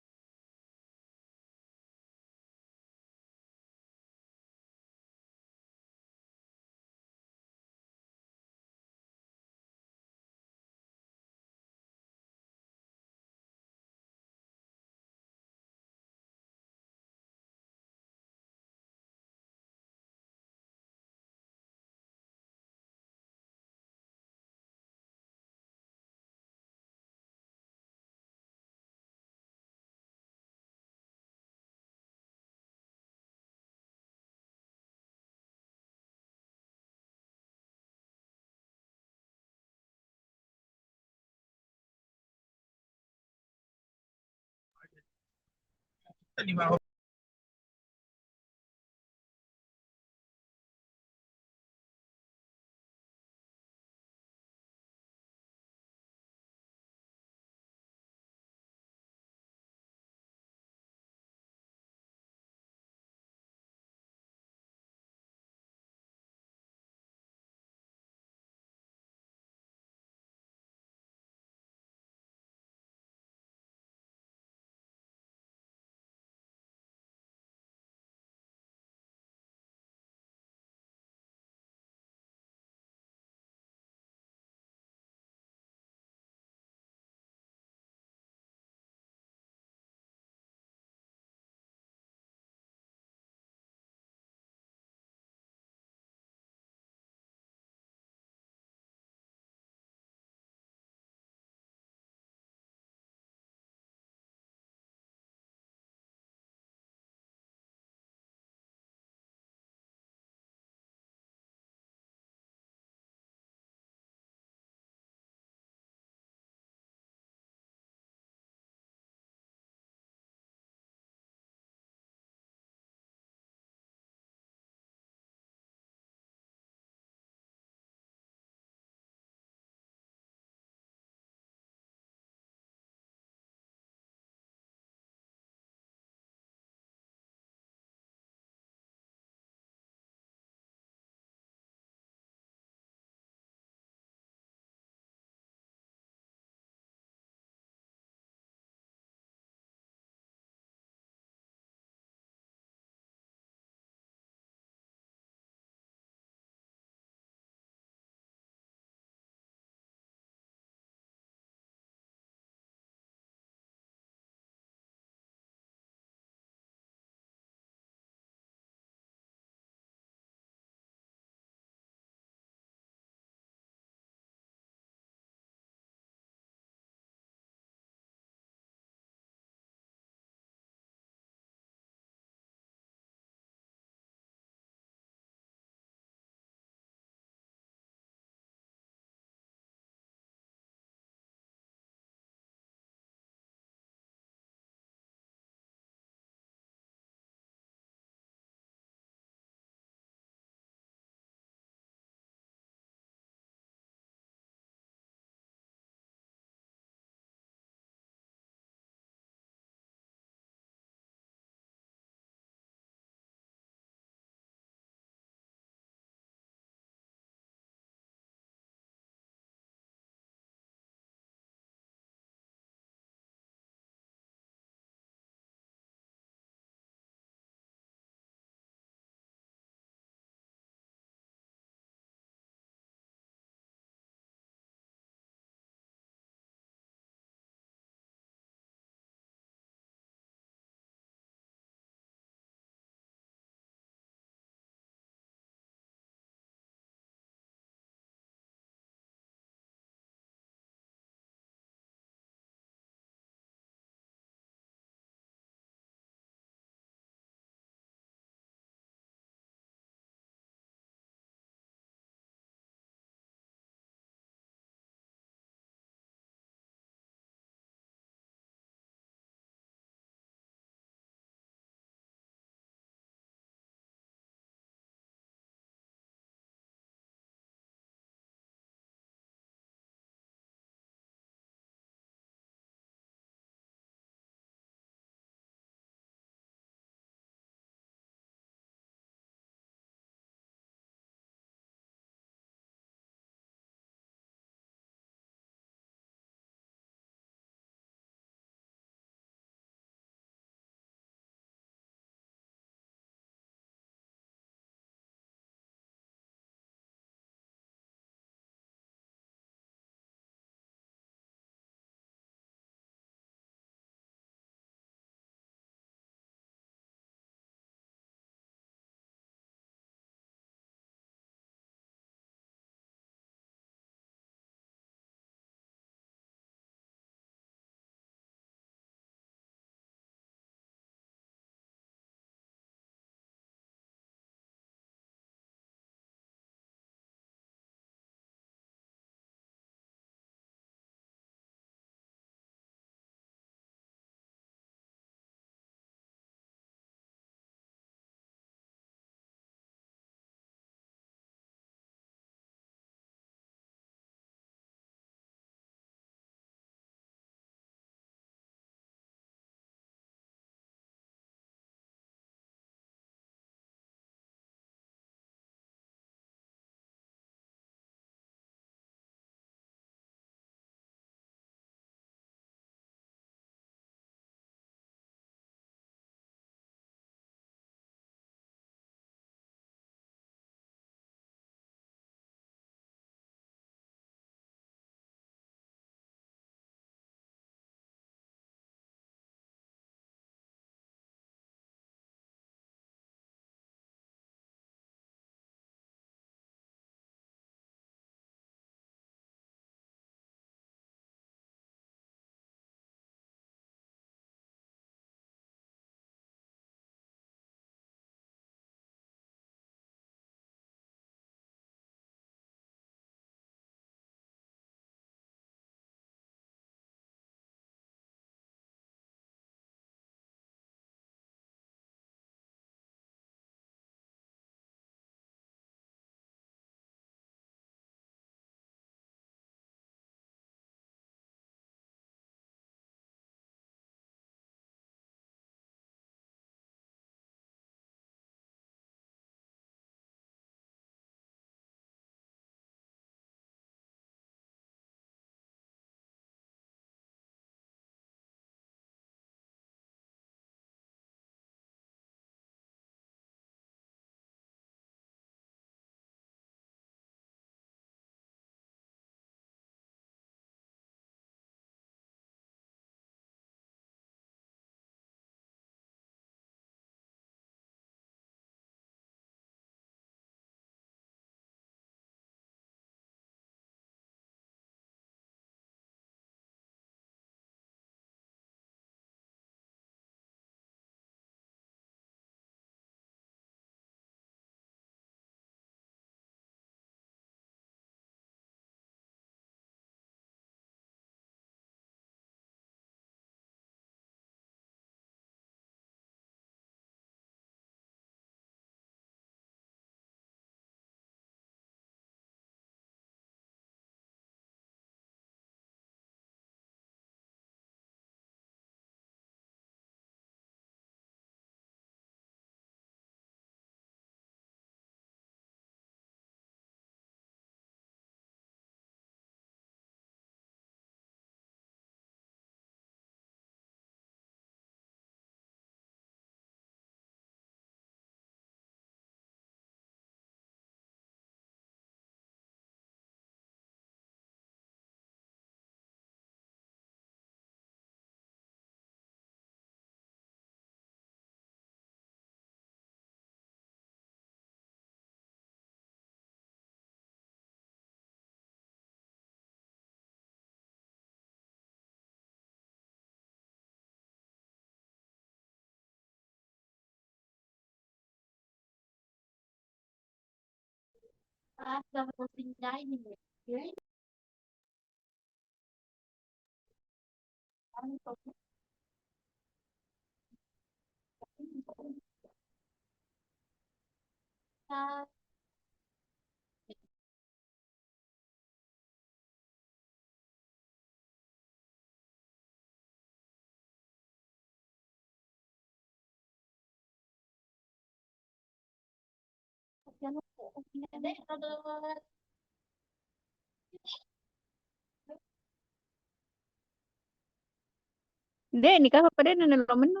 Dek, nikah apa deh nenek lo menu?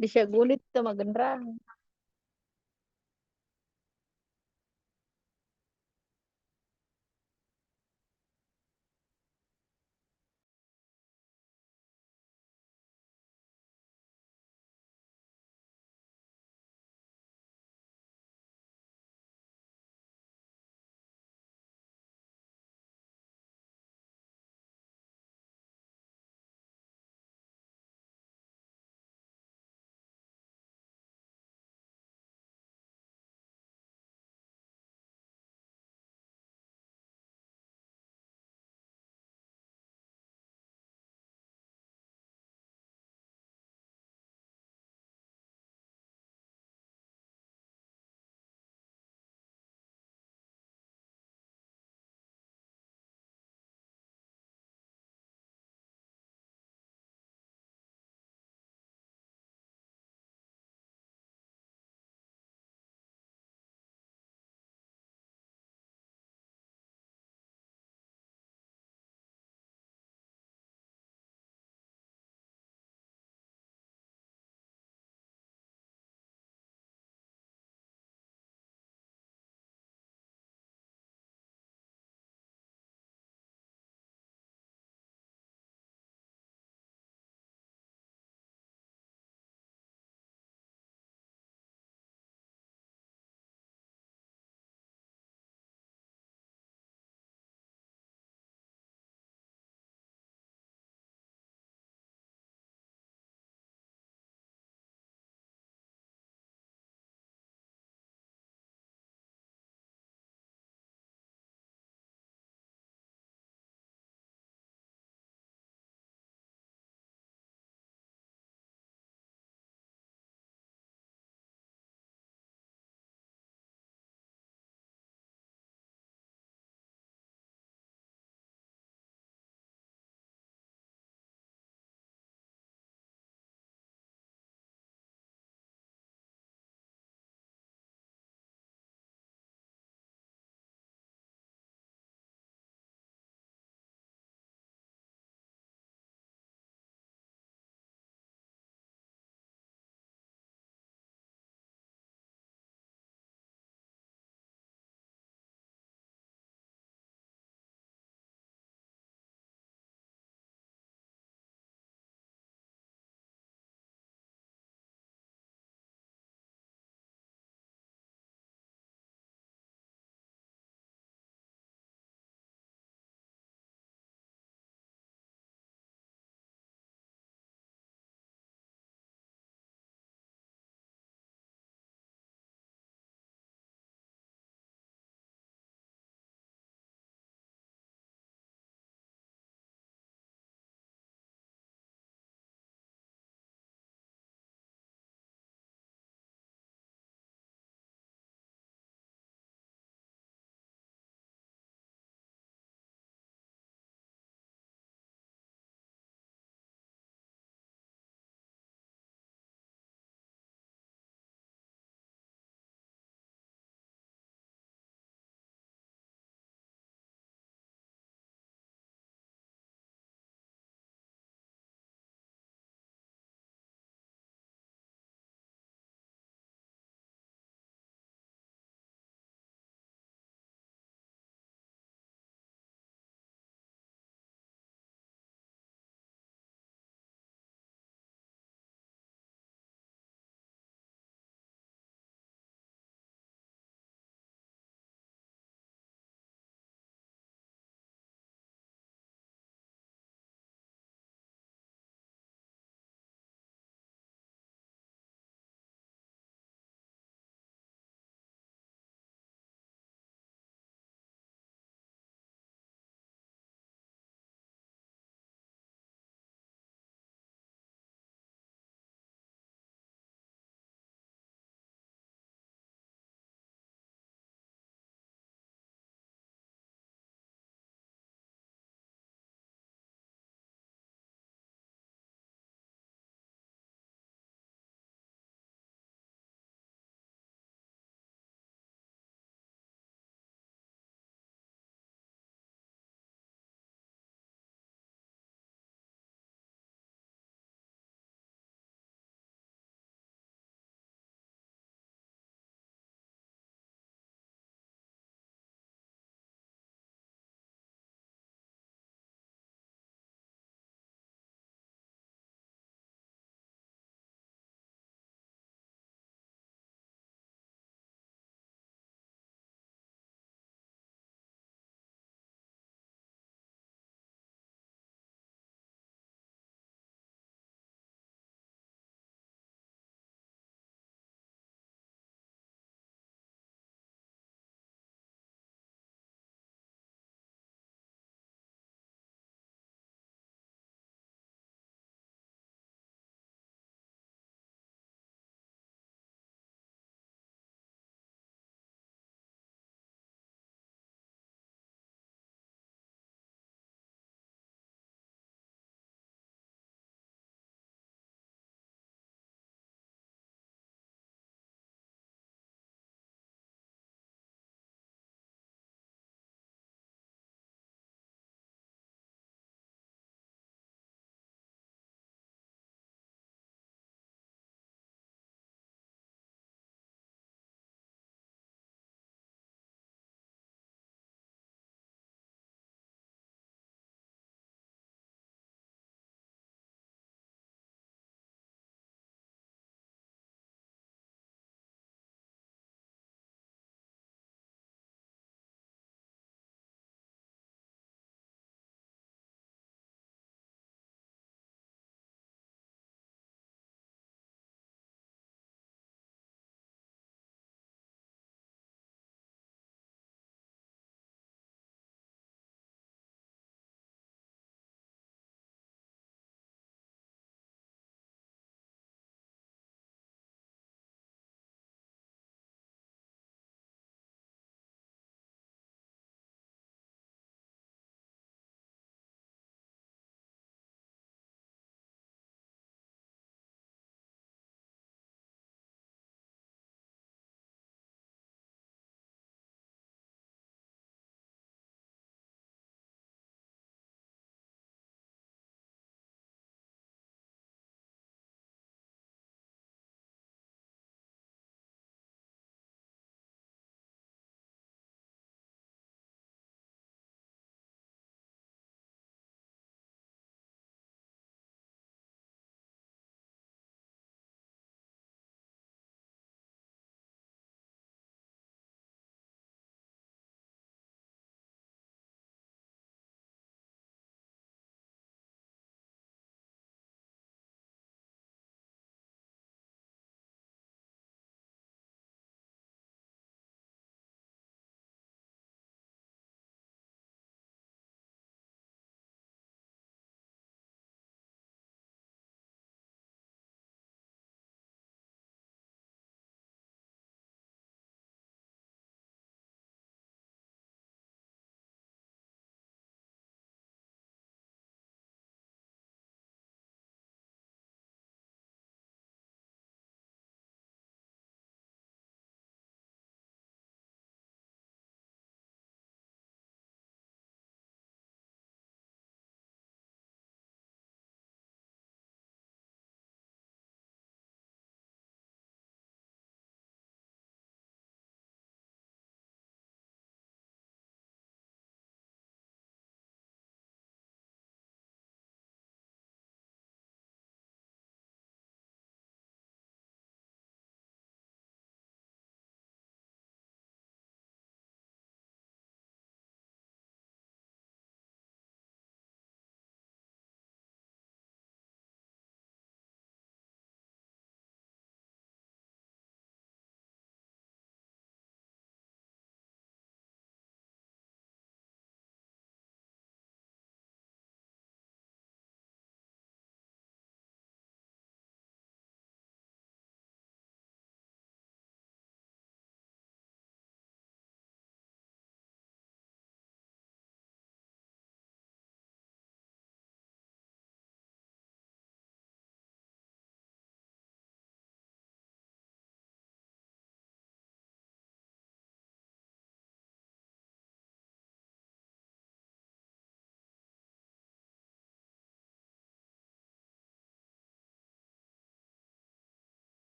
Bisa gulit sama gendrang.